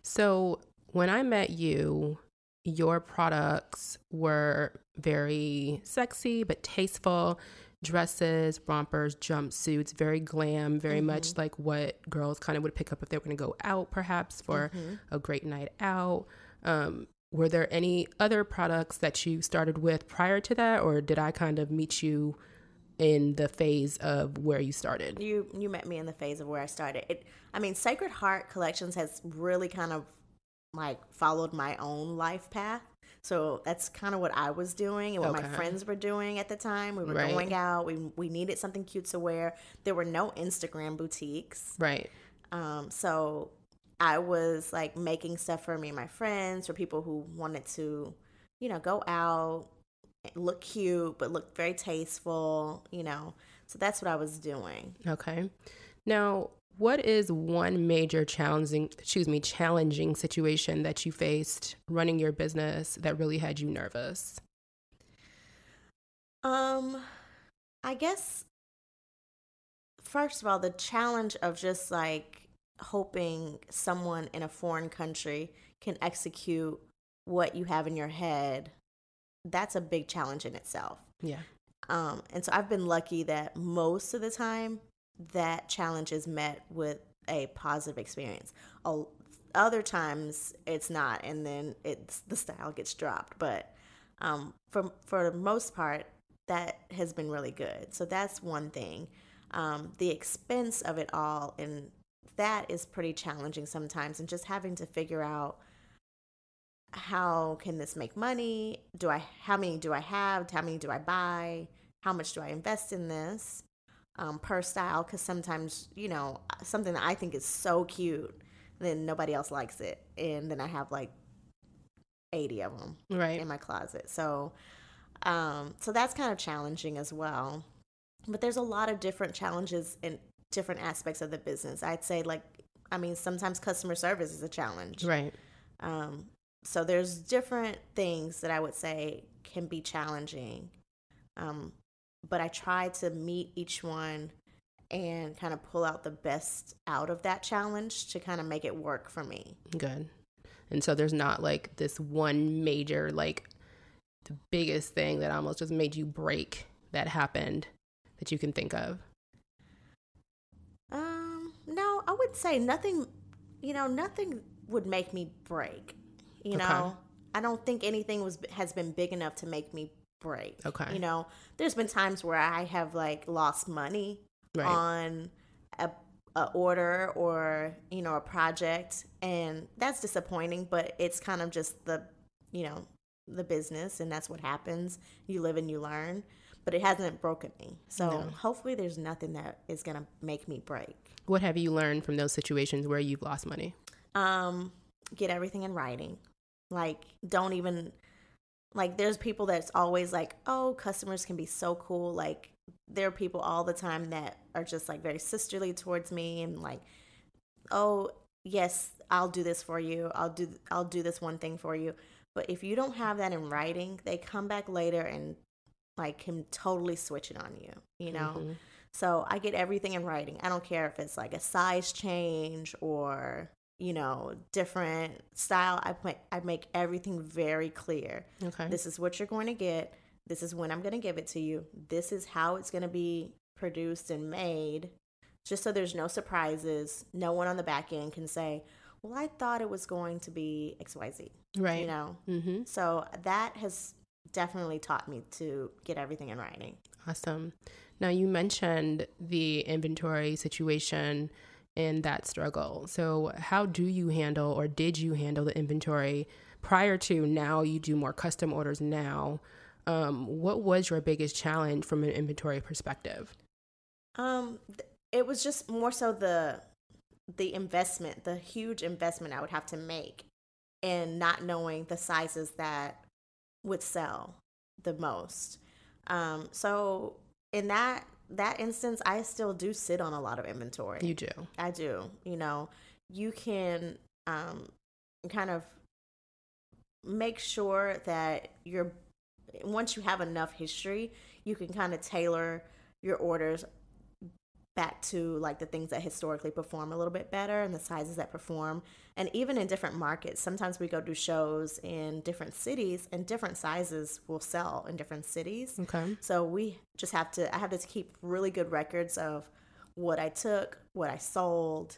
So when I met you, your products were very sexy but tasteful. Dresses, rompers, jumpsuits, very glam, very much like what girls kind of would pick up if they were going to go out, perhaps for a great night out. Were there any other products that you started with prior to that, or did I kind of meet you in the phase of where you started? You met me in the phase of where I started. Sacred Heart Collections has really kind of like followed my own life path. So that's kind of what I was doing and what my friends were doing at the time. We were going out. We needed something cute to wear. There were no Instagram boutiques. Right. So I was like making stuff for me and my friends, for people who wanted to, go out, look cute, but look very tasteful, So that's what I was doing. Okay. Now, what is one major challenging situation that you faced running your business that really had you nervous? I guess, first of all, the challenge of just like hoping someone in a foreign country can execute what you have in your head, that's a big challenge in itself. Yeah. And so I've been lucky that most of the time that challenge is met with a positive experience. Other times it's not, and then the style gets dropped. But for the most part, that has been really good. So that's one thing. The expense of it all, and that is pretty challenging sometimes, and just having to figure out, how can this make money? How many do I have? How many do I buy? How much do I invest in this? Per style, because sometimes, something that I think is so cute, then nobody else likes it. And then I have like 80 of them in my closet. So that's kind of challenging as well. But there's a lot of different challenges in different aspects of the business. I'd say sometimes customer service is a challenge. Right. So there's different things that I would say can be challenging. But I try to meet each one and kind of pull out the best out of that challenge to kind of make it work for me. Good. And so there's not like this one major, like the biggest thing that almost just made you break that happened that you can think of? No, I would say nothing, nothing would make me break. Okay. I don't think anything has been big enough to make me break. Okay. There's been times where I have like lost money Right. on a order or, a project, and that's disappointing, but it's kind of just the business, and that's what happens. You live and you learn, but it hasn't broken me. So No. hopefully there's nothing that is going to make me break. What have you learned from those situations where you've lost money? Get everything in writing. Like, don't even, like, there's people that's always like, oh, customers can be so cool. Like, there are people all the time that are just like very sisterly towards me and like, oh, yes, I'll do this for you. I'll do this one thing for you. But if you don't have that in writing, they come back later and like can totally switch it on you, Mm-hmm. So I get everything in writing. I don't care if it's like a size change or, different style. I make everything very clear. Okay. This is what you're going to get. This is when I'm going to give it to you. This is how it's going to be produced and made, just so there's no surprises. No one on the back end can say, well, I thought it was going to be XYZ. Right. Mm-hmm. So that has definitely taught me to get everything in writing. Awesome. Now, you mentioned the inventory situation and that struggle. So how do you handle, or did you handle, the inventory prior to now? You do more custom orders now. What was your biggest challenge from an inventory perspective? It was just more so the investment, the huge investment I would have to make, and not knowing the sizes that would sell the most. So in that instance, I still do sit on a lot of inventory. You do. I do. You can kind of make sure that once you have enough history, you can kind of tailor your orders back to like the things that historically perform a little bit better and the sizes that perform. And even in different markets, sometimes we go do shows in different cities and different sizes will sell in different cities. Okay. So I have to keep really good records of what I took, what I sold,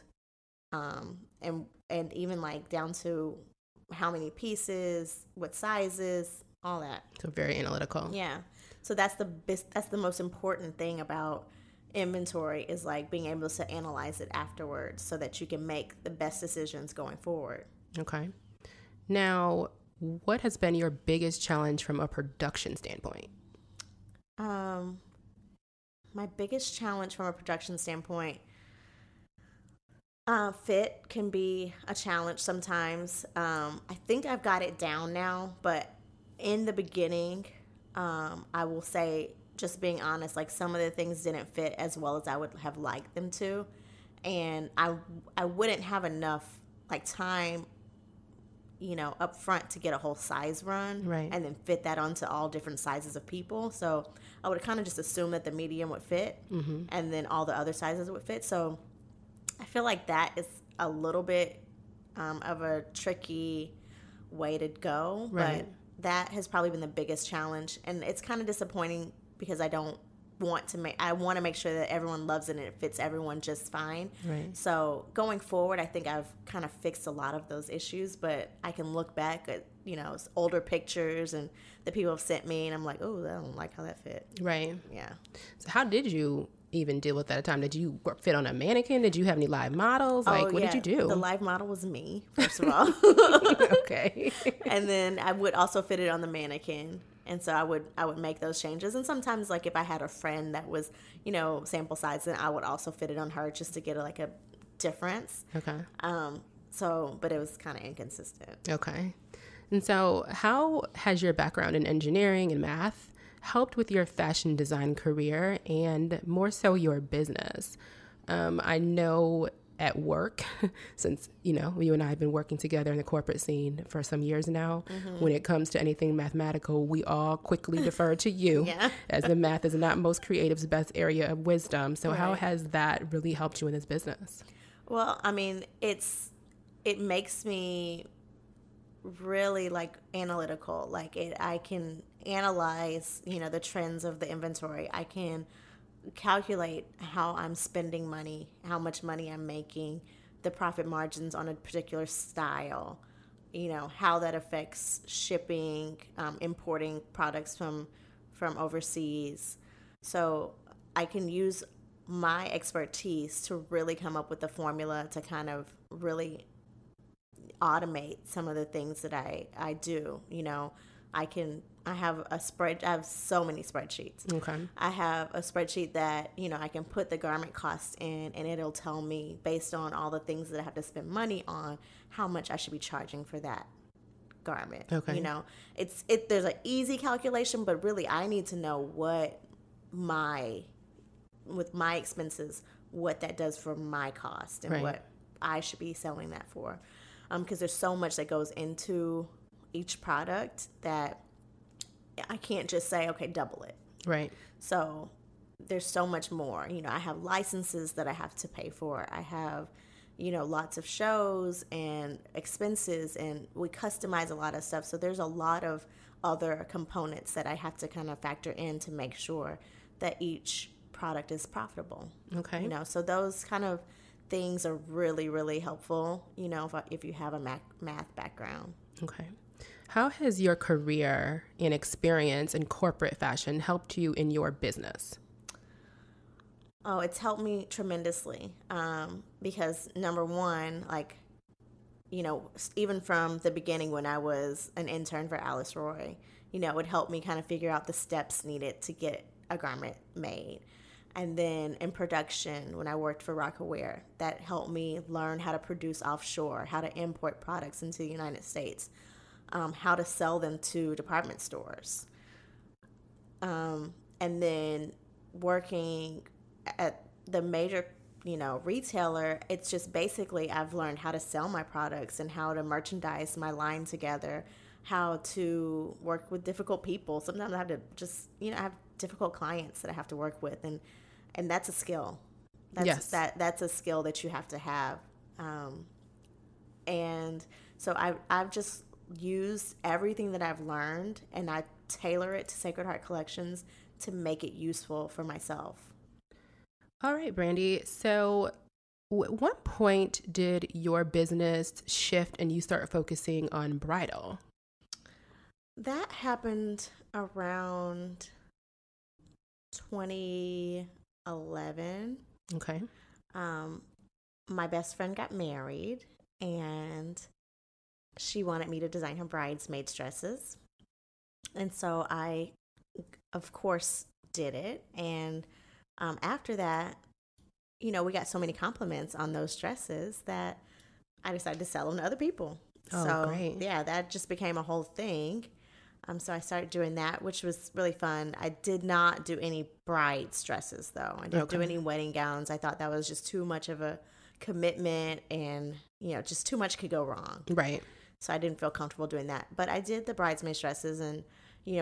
and even like down to how many pieces, what sizes, all that. So very analytical. Yeah. So that's the most important thing about inventory, is like being able to analyze it afterwards so that you can make the best decisions going forward. Okay. Now, what has been your biggest challenge from a production standpoint? My biggest challenge from a production standpoint, fit can be a challenge sometimes. I think I've got it down now, but in the beginning, I will say, just being honest, like some of the things didn't fit as well as I would have liked them to. And I wouldn't have enough like time, up front to get a whole size run, right, and then fit that onto all different sizes of people. So I would kind of just assume that the medium would fit, mm-hmm, and then all the other sizes would fit. So I feel like that is a little bit of a tricky way to go, right, but that has probably been the biggest challenge. And it's kind of disappointing because I want to make sure that everyone loves it and it fits everyone just fine. right. So going forward, I think I've kind of fixed a lot of those issues, but I can look back at, older pictures and the people have sent me and I'm like, oh, I don't like how that fit. Right. Yeah. So how did you even deal with that at the time? Did you fit on a mannequin? Did you have any live models? What did you do? The live model was me, first of all. Okay. And then I would also fit it on the mannequin. And so I would make those changes. And sometimes, like, if I had a friend that was, sample size, then I would also fit it on her just to get a difference. Okay. But it was kind of inconsistent. Okay. And so how has your background in engineering and math helped with your fashion design career and more so your business? I know at work, since, you and I have been working together in the corporate scene for some years now, mm-hmm, when it comes to anything mathematical, we all quickly defer to you, yeah, as the math is not most creatives' best area of wisdom. So right, how has that really helped you in this business? Well, I mean, it makes me really like analytical. Like I can analyze, the trends of the inventory. I can calculate how I'm spending money, how much money I'm making, the profit margins on a particular style, how that affects shipping, importing products from overseas. So I can use my expertise to really come up with a formula to kind of really automate some of the things that I do. I have so many spreadsheets. Okay. I have a spreadsheet that, I can put the garment cost in, and it'll tell me based on all the things that I have to spend money on, how much I should be charging for that garment. Okay. There's an easy calculation, but really I need to know with my expenses, what that does for my cost and what I should be selling that for. Because there's so much that goes into each product that I can't just say, okay, double it. Right. So there's so much more. I have licenses that I have to pay for. I have, lots of shows and expenses, and we customize a lot of stuff. So there's a lot of other components that I have to kind of factor in to make sure that each product is profitable. Okay. So those kind of things are really, really helpful, if you have a math background. Okay. How has your career and experience in corporate fashion helped you in your business? Oh, it's helped me tremendously, because number one, even from the beginning when I was an intern for Alice Roy, it would help me kind of figure out the steps needed to get a garment made. And then in production, when I worked for Rockaware, that helped me learn how to produce offshore, how to import products into the United States, how to sell them to department stores. And then working at the major, retailer, it's just basically I've learned how to sell my products and how to merchandise my line together, how to work with difficult people. Sometimes I have to just, I have difficult clients that I have to work with, and that's a skill. That's a skill that you have to have. And so I've just used everything that I've learned, and I tailor it to Sacred Heart Collections to make it useful for myself. All right, Brandi. So at what point did your business shift and you start focusing on bridal? That happened around 2011. Okay. My best friend got married, and she wanted me to design her bridesmaids' dresses. And so I, of course, did it. And after that, we got so many compliments on those dresses that I decided to sell them to other people. Oh, so, great. Yeah, that just became a whole thing. So I started doing that, which was really fun. I did not do any bride's dresses, though. I didn't do any wedding gowns. I thought that was just too much of a commitment, and, just too much could go wrong. Right. So I didn't feel comfortable doing that. But I did the bridesmaid dresses, and,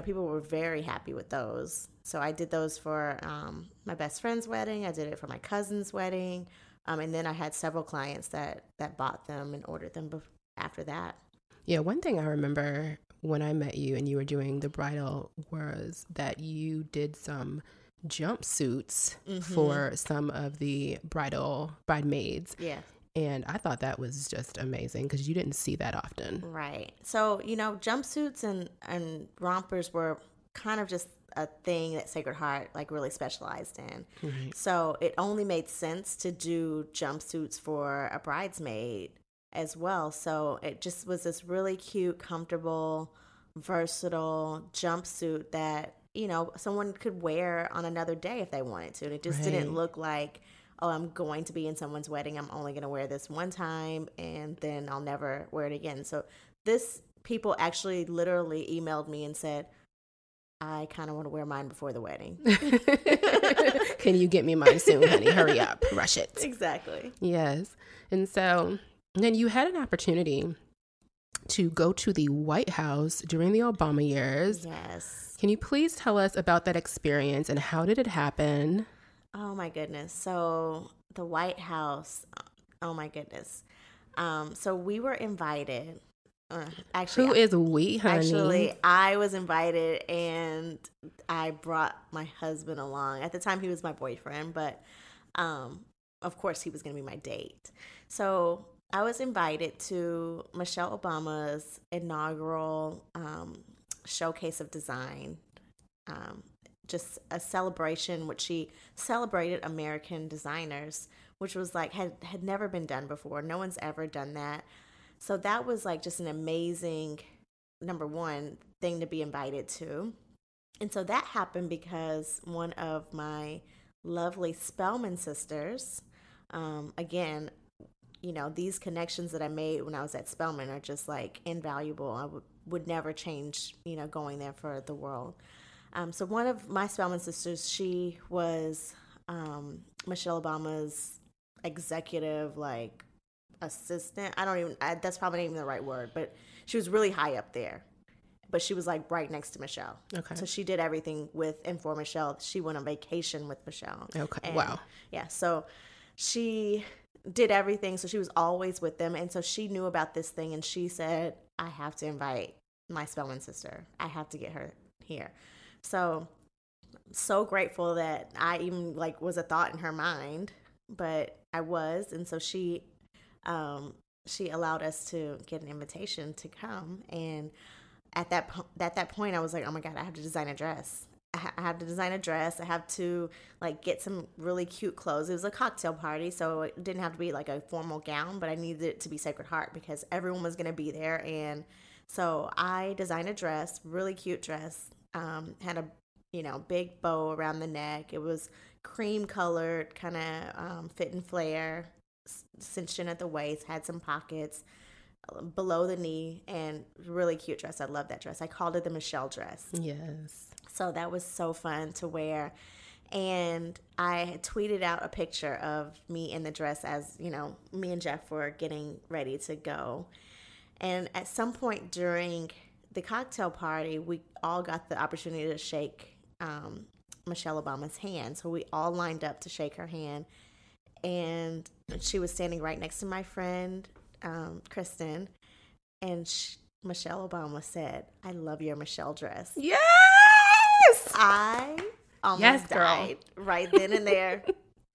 people were very happy with those. So I did those for my best friend's wedding. I did it for my cousin's wedding. And then I had several clients that bought them and ordered them after that. Yeah, one thing I remember when I met you and you were doing the bridal was that you did some jumpsuits for some of the bridesmaids. Yeah. And I thought that was just amazing because you didn't see that often. Right. So, jumpsuits and rompers were kind of just a thing that Sacred Heart really specialized in. Right. So it only made sense to do jumpsuits for a bridesmaid as well. So it just was this really cute, comfortable, versatile jumpsuit that, someone could wear on another day if they wanted to. And it just didn't look like, oh, I'm going to be in someone's wedding. I'm only going to wear this one time and then I'll never wear it again. So people actually literally emailed me and said, I kind of want to wear mine before the wedding. Can you get me mine soon, honey? Hurry up. Rush it. Exactly. Yes. And so then you had an opportunity to go to the White House during the Obama years. Yes. Can you please tell us about that experience and how did it happen? Oh, my goodness. So the White House, oh, my goodness. So we were invited. Actually, who is we, honey? Actually, I was invited, and I brought my husband along. At the time, he was my boyfriend, but of course, he was going to be my date. So I was invited to Michelle Obama's inaugural showcase of design, just a celebration which she celebrated American designers, which was like had never been done before. No one's ever done that. So that was like just an amazing, number one, thing to be invited to. And so that happened because one of my lovely Spelman sisters, again, these connections that I made when I was at Spelman are just like invaluable. I would never change, going there for the world. So one of my Spelman sisters, she was Michelle Obama's executive, like, assistant. That's probably not even the right word, but she was really high up there. But she was like right next to Michelle. Okay. So she did everything with and for Michelle. She went on vacation with Michelle. Okay. And, wow. Yeah. So she did everything. So she was always with them. And so she knew about this thing. And she said, I have to invite my Spelman sister. I have to get her here. So grateful that I even like was a thought in her mind. But I was. And so she allowed us to get an invitation to come. And at that point, I was like, oh my God, I have to design a dress. I have to design a dress. I have to like get some really cute clothes. It was a cocktail party, so it didn't have to be like a formal gown, but I needed it to be Sacred Heart because everyone was going to be there. And so I designed a dress, really cute dress, had a, big bow around the neck. It was cream colored, kind of fit and flare, cinched in at the waist, had some pockets below the knee, and really cute dress. I love that dress. I called it the Michelle dress. Yes. So that was so fun to wear. And I had tweeted out a picture of me in the dress as, me and Jeff were getting ready to go. And at some point during the cocktail party, we all got the opportunity to shake Michelle Obama's hand. So we all lined up to shake her hand. And she was standing right next to my friend, Kristen, and Michelle Obama said, I love your Michelle dress. Yes! I almost died right then and there.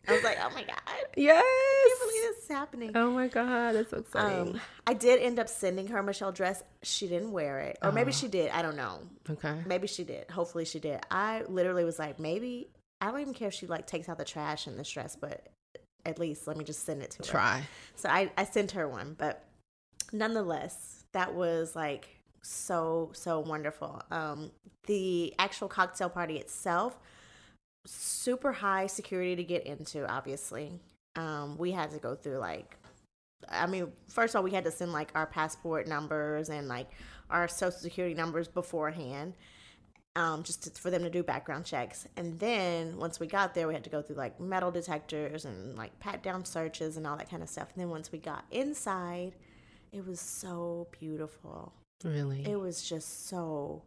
I was like, oh my God. Yes. I can't believe this is happening. Oh my God, that's so exciting. I did end up sending her a Michelle dress. She didn't wear it. Or maybe she did. I don't know. Okay. Maybe she did. Hopefully she did. I literally was like, maybe, I don't even care if she like takes out the trash in this dress, but at least let me just send it to her. Try. So I sent her one, but nonetheless, that was like so wonderful. The actual cocktail party itself, super high security to get into, obviously. We had to go through first of all, we had to send like our passport numbers and like our social security numbers beforehand. For them to do background checks. And then once we got there, we had to go through like metal detectors and like pat down searches and all that kind of stuff. And then once we got inside, it was so beautiful. Really? It was just so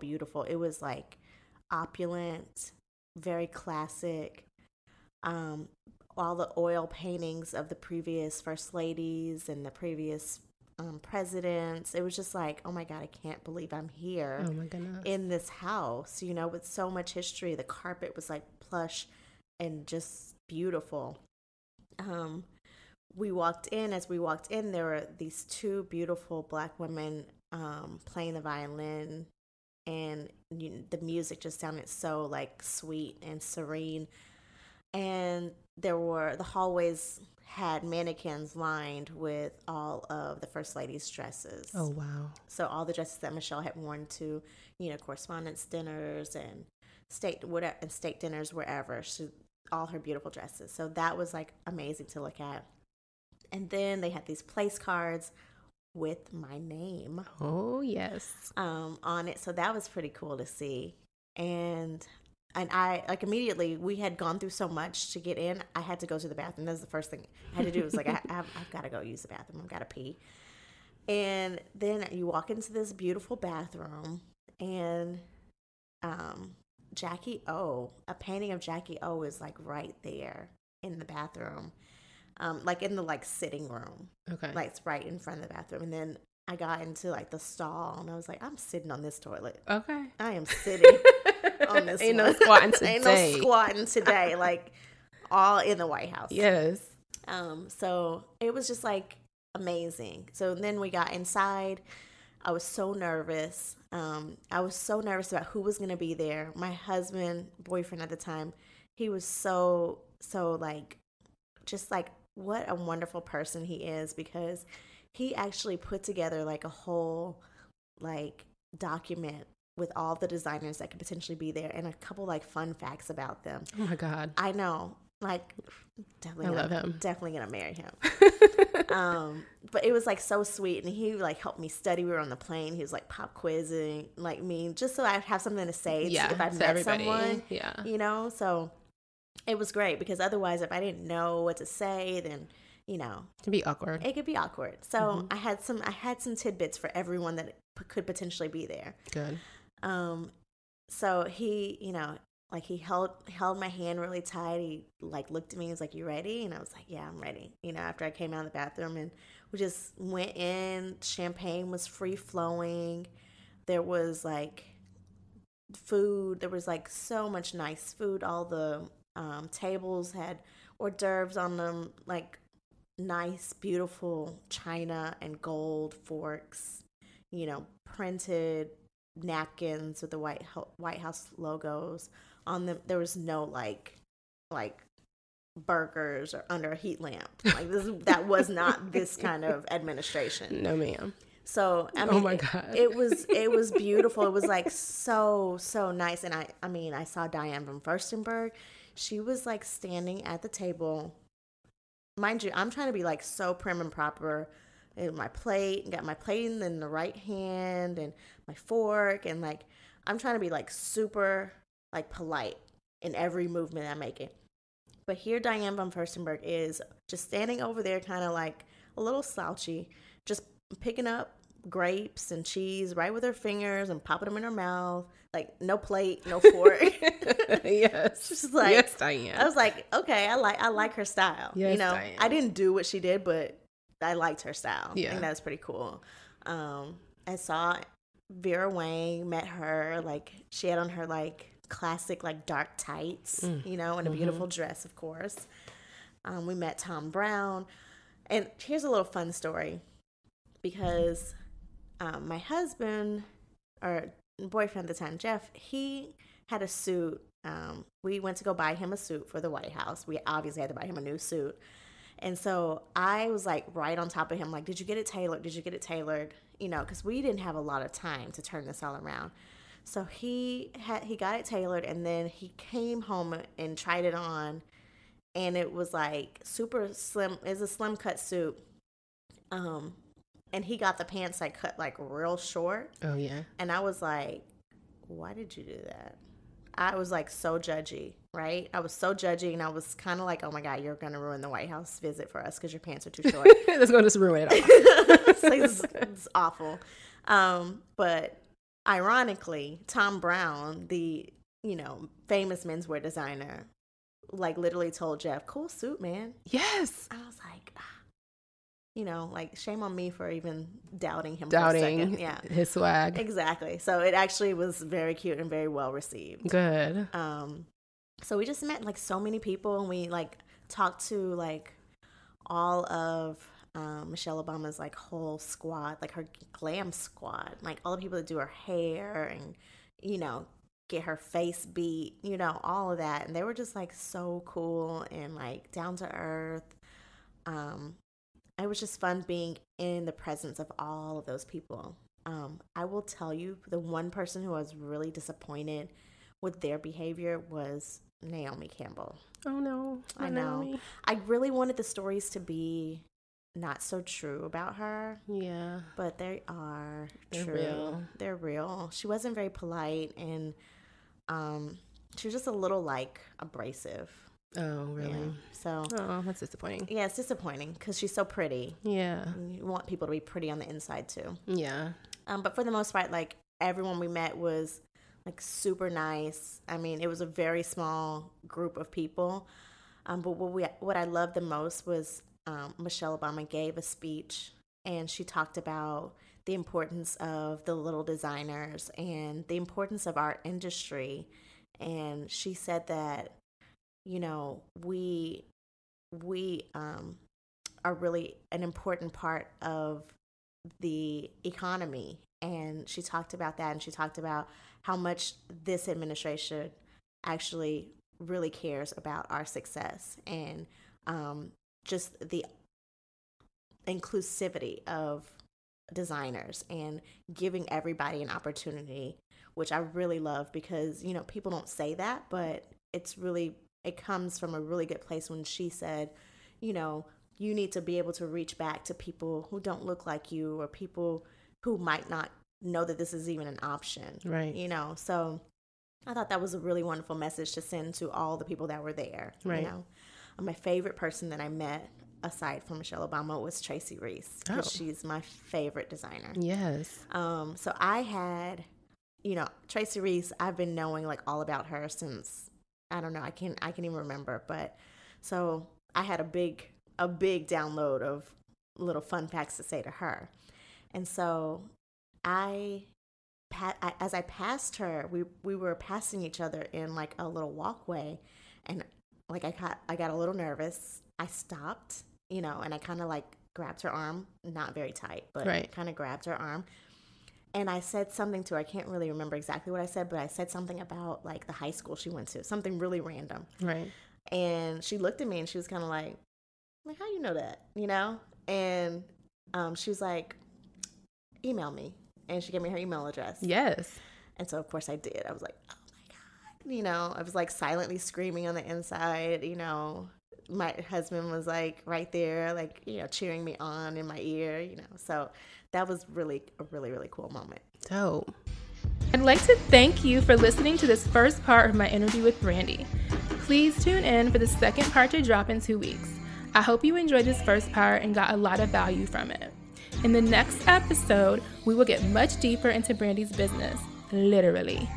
beautiful. It was like opulent, very classic. All the oil paintings of the previous first ladies and the previous presidents. It was just like, oh my God, I can't believe I'm here. Oh my goodness. In this house, with so much history. The carpet was like plush and just beautiful. As we walked in, there were these two beautiful Black women playing the violin, and the music just sounded so like sweet and serene. And the hallways had mannequins lined with all of the First Lady's dresses. Oh, wow. So all the dresses that Michelle had worn to, correspondence dinners and state dinners, wherever. All her beautiful dresses. So that was like amazing to look at. And then they had these place cards with my name. Oh, yes. On it. So that was pretty cool to see. And I, like, immediately, we had gone through so much to get in. I had to go to the bathroom. That's the first thing I had to do. It was like, I've got to go use the bathroom. I've got to pee. And then you walk into this beautiful bathroom, and Jackie O, a painting of Jackie O is, like, right there in the bathroom. Like, in the, like, sitting room. Okay. Like, it's right in front of the bathroom. And then I got into, like, the stall, and I was like, I'm sitting on this toilet. Okay. I am sitting on this Ain't one. no squatting today. Ain't no squatting today. Like, all in the White House. Yes. So it was just like amazing. So then we got inside. I was so nervous. I was so nervous about who was going to be there. My husband, boyfriend at the time, he was so like, just like, what a wonderful person he is, because he actually put together like a whole like document with all the designers that could potentially be there and a couple like fun facts about them. Oh my God. I know. Like, I love him. Definitely gonna marry him. But it was like so sweet, and he like helped me study. We were on the plane. He was like pop quizzing like me, just so I'd have something to say if I met everybody. someone. Yeah, you know. So it was great, because otherwise, if I didn't know what to say, then it could be awkward. It could be awkward. So I had some tidbits for everyone that could potentially be there. Good. So he, like he held my hand really tight. He like looked at me and was like, "You ready?" And I was like, "Yeah, I'm ready." After I came out of the bathroom, and we just went in. Champagne was free flowing. There was like food. There was like so much nice food. All the tables had hors d'oeuvres on them, like nice, beautiful china and gold forks, printed napkins with the White House logos on them. There was no like burgers or under a heat lamp. Like that was not this kind of administration. No, ma'am. So I mean, oh my God, it was beautiful. It was like so nice. And I saw Diane from Furstenberg. She was like standing at the table. Mind you, I'm trying to be like so prim and proper. And my plate, got my plate in the right hand, and my fork, and like I'm trying to be like super like polite in every movement I'm making. But here Diane von Furstenberg is just standing over there, kind of like a little slouchy, just picking up grapes and cheese right with her fingers and popping them in her mouth. Like no plate, no fork. Yes, just like, yes, Diane. I was like, okay, I like her style. Yes, Diane. I didn't do what she did, but I liked her style. Yeah. I think that was pretty cool. I saw Vera Wang, met her. Like she had on her like classic like dark tights, and a beautiful dress, of course. We met Tom Brown, and here's a little fun story, because my husband or boyfriend at the time, Jeff, he had a suit. We went to go buy him a suit for the White House. We obviously had to buy him a new suit. And so I was like right on top of him, like, did you get it tailored? Did you get it tailored? Because we didn't have a lot of time to turn this all around. So he got it tailored, and then he came home and tried it on, and it was like super slim. It's a slim cut suit. And he got the pants like cut like real short. Oh yeah. And I was like, why did you do that? I was like so judgy, right? I was so judgy, and I was kind of like, oh my God, you're going to ruin the White House visit for us because your pants are too short. That's going to just ruin it all. It's awful. But ironically, Tom Brown, the, famous menswear designer, like literally told Jeff, cool suit, man. Yes. I was like, like shame on me for even doubting him for a second. Yeah. His swag. Exactly. So it actually was very cute and very well received. Good. So we just met like so many people, and we like talked to like all of Michelle Obama's like whole squad, like her glam squad, like all the people that do her hair and, get her face beat, all of that. And they were just like so cool and like down to earth. It was just fun being in the presence of all of those people. I will tell you, the one person who I was really disappointed with their behavior was Naomi Campbell. Oh no. I know. Naomi. I really wanted the stories to be not so true about her. Yeah. But they are They're true. real. They're real. She wasn't very polite, and she was just a little like abrasive. Oh, really? Yeah. So. Oh, that's disappointing. Yeah, it's disappointing because she's so pretty. Yeah. You want people to be pretty on the inside too. Yeah. But for the most part, like everyone we met was like super nice. I mean, it was a very small group of people. But what I loved the most was Michelle Obama gave a speech, and she talked about the importance of the little designers and the importance of our industry. And she said that, we we are really an important part of the economy. And she talked about that, and she talked about how much this administration actually really cares about our success, and just the inclusivity of designers and giving everybody an opportunity, which I really love, because, you know, people don't say that, but it comes from a really good place when she said, you know, you need to be able to reach back to people who don't look like you, or people who might not know that this is even an option. Right. You know, so I thought that was a really wonderful message to send to all the people that were there. Right. You know, my favorite person that I met, aside from Michelle Obama, was Tracy Reese, because she's my favorite designer. Yes. So I had, you know, Tracy Reese, I've been knowing like all about her since, I don't know, I can even remember. But so I had a big download of little fun facts to say to her. And so as I passed her, we were passing each other in like a little walkway, and like I got a little nervous. I stopped, you know, and I kind of like grabbed her arm, not very tight, but kind of grabbed her arm. And I said something to her. I can't really remember exactly what I said, but I said something about like the high school she went to, something really random. Right. And she looked at me and she was kind of like, how you know that, you know? And she was like, email me. And she gave me her email address. Yes. And so, of course, I did. I was like, oh, my God. You know, I was like silently screaming on the inside. You know, my husband was like right there, like, you know, cheering me on in my ear, you know. So that was really a really, really cool moment. Dope. I'd like to thank you for listening to this first part of my interview with Brandi. Please tune in for the second part to drop in 2 weeks. I hope you enjoyed this first part and got a lot of value from it. In the next episode, we will get much deeper into Brandi's business, literally.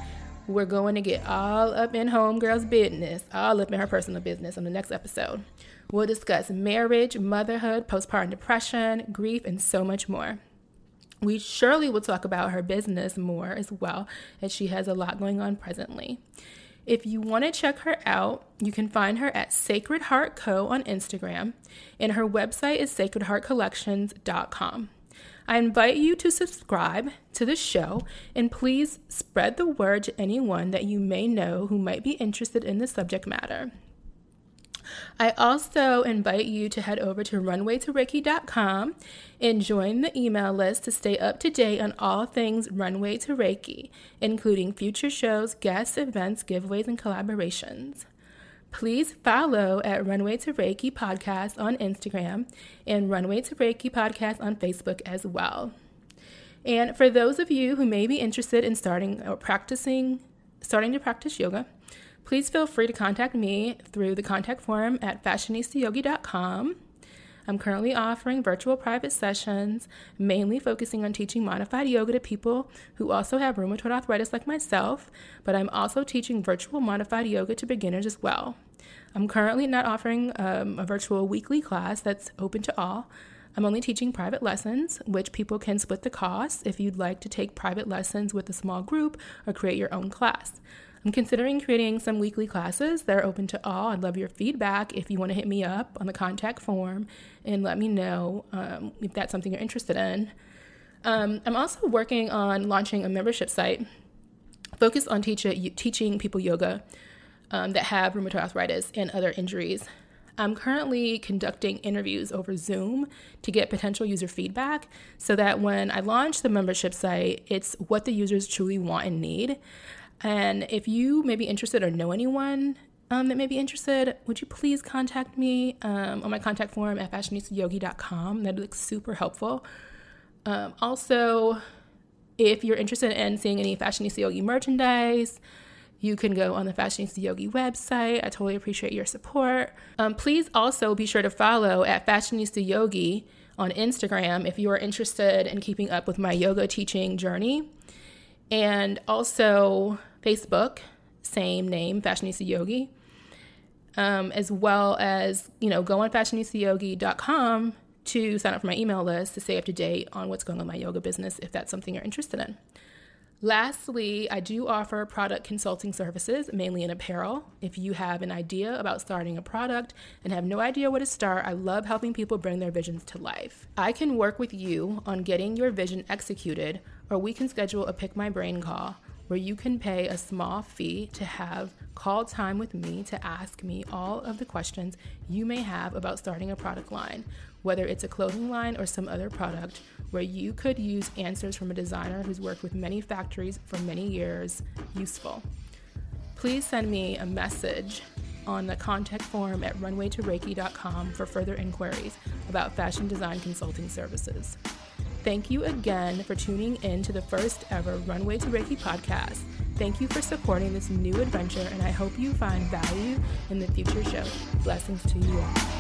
We're going to get all up in homegirl's business, all up in her personal business on the next episode. We'll discuss marriage, motherhood, postpartum depression, grief, and so much more. We surely will talk about her business more as well, as she has a lot going on presently. If you want to check her out, you can find her at Sacred Heart Co. on Instagram, and her website is sacredheartcollections.com. I invite you to subscribe to the show, and please spread the word to anyone that you may know who might be interested in the subject matter. I also invite you to head over to runwaytoreiki.com and join the email list to stay up to date on all things Runway to Reiki, including future shows, guests, events, giveaways, and collaborations. Please follow at Runway to Reiki Podcast on Instagram and Runway to Reiki Podcast on Facebook as well. And for those of you who may be interested in starting to practice yoga, please feel free to contact me through the contact form at fashionistayogi.com. I'm currently offering virtual private sessions, mainly focusing on teaching modified yoga to people who also have rheumatoid arthritis like myself, but I'm also teaching virtual modified yoga to beginners as well. I'm currently not offering a virtual weekly class that's open to all. I'm only teaching private lessons, which people can split the cost if you'd like to take private lessons with a small group or create your own class. I'm considering creating some weekly classes that are open to all. I'd love your feedback if you want to hit me up on the contact form and let me know if that's something you're interested in. I'm also working on launching a membership site focused on teaching people yoga that have rheumatoid arthritis and other injuries. I'm currently conducting interviews over Zoom to get potential user feedback so that when I launch the membership site, it's what the users truly want and need. And if you may be interested or know anyone that may be interested, would you please contact me on my contact form at fashionistayogi.com. That'd look super helpful. Also, if you're interested in seeing any Fashionista Yogi merchandise, you can go on the Fashionista Yogi website. I totally appreciate your support. Please also be sure to follow at Fashionista Yogi on Instagram if you are interested in keeping up with my yoga teaching journey. And also Facebook, same name, Fashionista Yogi, as well as, go on fashionistayogi.com to sign up for my email list to stay up to date on what's going on in my yoga business if that's something you're interested in. Lastly, I do offer product consulting services, mainly in apparel. If you have an idea about starting a product and have no idea where to start, I love helping people bring their visions to life. I can work with you on getting your vision executed, or we can schedule a Pick My Brain call where you can pay a small fee to have call time with me to ask me all of the questions you may have about starting a product line, whether it's a clothing line or some other product, where you could use answers from a designer who's worked with many factories for many years useful. Please send me a message on the contact form at runwaytoreiki.com for further inquiries about fashion design consulting services. Thank you again for tuning in to the first ever Runway to Reiki podcast. Thank you for supporting this new adventure, and I hope you find value in the future show. Blessings to you all.